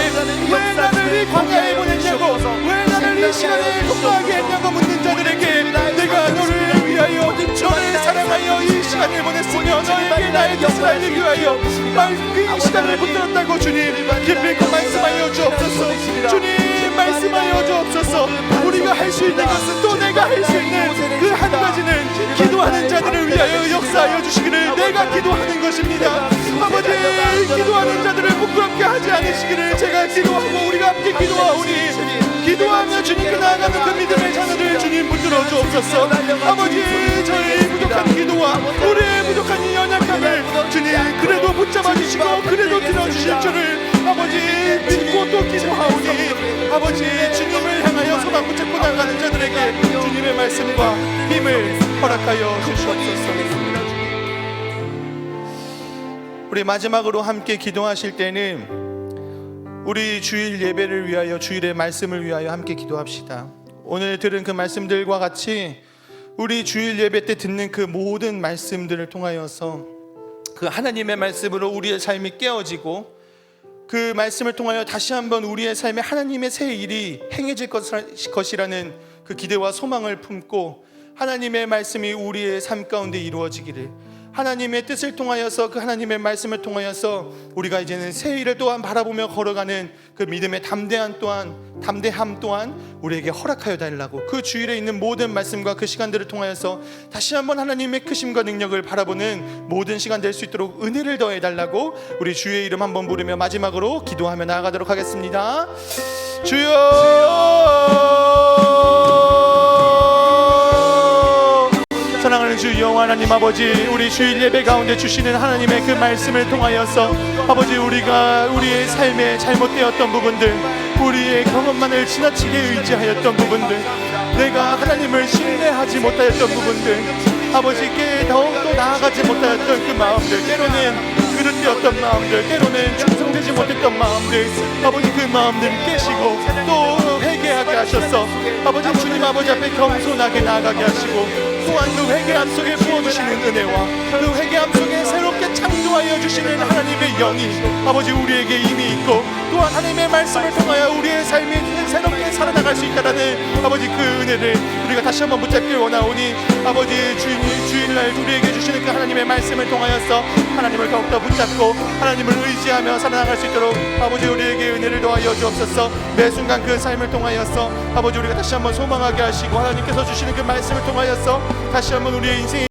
왜 나를 이 광야에 보냈냐고 왜 나를 이 시간에 통과하게 했냐고 묻는 자들에게 내가 너를 위하여 너를 사랑하여 이 시간을 보냈으니 아버지 나의 뜻을 알기 위하여 이 시간을 붙들었다고 주님 기필코 말씀하여 주옵소서. 주님 말씀하여 주옵소서. 우리가 할 수 있는 것은 또 내가 할 수 있는 그 한 가지는 기도하는 자들을 위하여 역사하여 주시기를 내가 기도하는 것입니다. 아버지 기도하는 자들을 부끄럽게 하지 않으시기를 제가 기도하고 우리가 함께 기도하오니 기도하며 주님께 나아가는 그 믿음의 자녀들 주님 붙들어 주옵소서. 아버지 저희 부족한 기도와 우리의 부족한 이 연약함을 주님 그래도 붙잡아 주시고 그래도 들어주실 줄을 아버지 믿고 또 기도하오니 아버지 주님을 향하여 소망 붙잡고 나가는 자들에게 주님의 말씀과 힘을 허락하여 주시옵소서. 우리 마지막으로 함께 기도하실 때는 우리 주일 예배를 위하여 주일의 말씀을 위하여 함께 기도합시다. 오늘 들은 그 말씀들과 같이 우리 주일 예배 때 듣는 그 모든 말씀들을 통하여서 그 하나님의 말씀으로 우리의 삶이 깨어지고 그 말씀을 통하여 다시 한번 우리의 삶에 하나님의 새 일이 행해질 것이라는 그 기대와 소망을 품고 하나님의 말씀이 우리의 삶 가운데 이루어지기를 하나님의 뜻을 통하여서 그 하나님의 말씀을 통하여서 우리가 이제는 새 일을 또한 바라보며 걸어가는 그 믿음의 담대함 또한 우리에게 허락하여 달라고 그 주일에 있는 모든 말씀과 그 시간들을 통하여서 다시 한번 하나님의 크심과 능력을 바라보는 모든 시간 될 수 있도록 은혜를 더해 달라고 우리 주의 이름 한번 부르며 마지막으로 기도하며 나아가도록 하겠습니다. 주여 사랑하는 주 여호와 하나님 아버지 우리 주일 예배 가운데 주시는 하나님의 그 말씀을 통하여서 아버지 우리가 우리의 삶에 잘못되었던 부분들 우리의 경험만을 지나치게 의지하였던 부분들 내가 하나님을 신뢰하지 못하였던 부분들 아버지께 더욱더 나아가지 못하였던 그 마음들 때로는 그릇되었던 마음들 때로는 충성되지 못했던 마음들 아버지 그 마음들 깨시고 또 회개하게 하셔서 아버지 주님 아버지 앞에 겸손하게 나아가게 하시고 또한 그 회개함 속에 부어주시는 은혜와 그 회개함 속에 새롭게 창조하여 주시는 하나님의 영이 아버지 우리에게 이미 있고 또한 하나님의 말씀을 통하여 우리의 삶이 새롭게 살아나갈 수 있다라는 아버지 그 은혜를 우리가 다시 한번 붙잡길 원하오니 아버지 주일날 우리에게 주시는 그 하나님의 말씀을 통하여서 하나님을 더욱더 붙잡고 하나님을 의지하며 살아나갈 수 있도록 아버지 우리에게 은혜를 더하여 주옵소서. 매 순간 그 삶을 통하여서 아버지 우리가 다시 한번 소망하게 하시고 하나님께서 주시는 그 말씀을 통하여서 다시 한번 우리의 인생의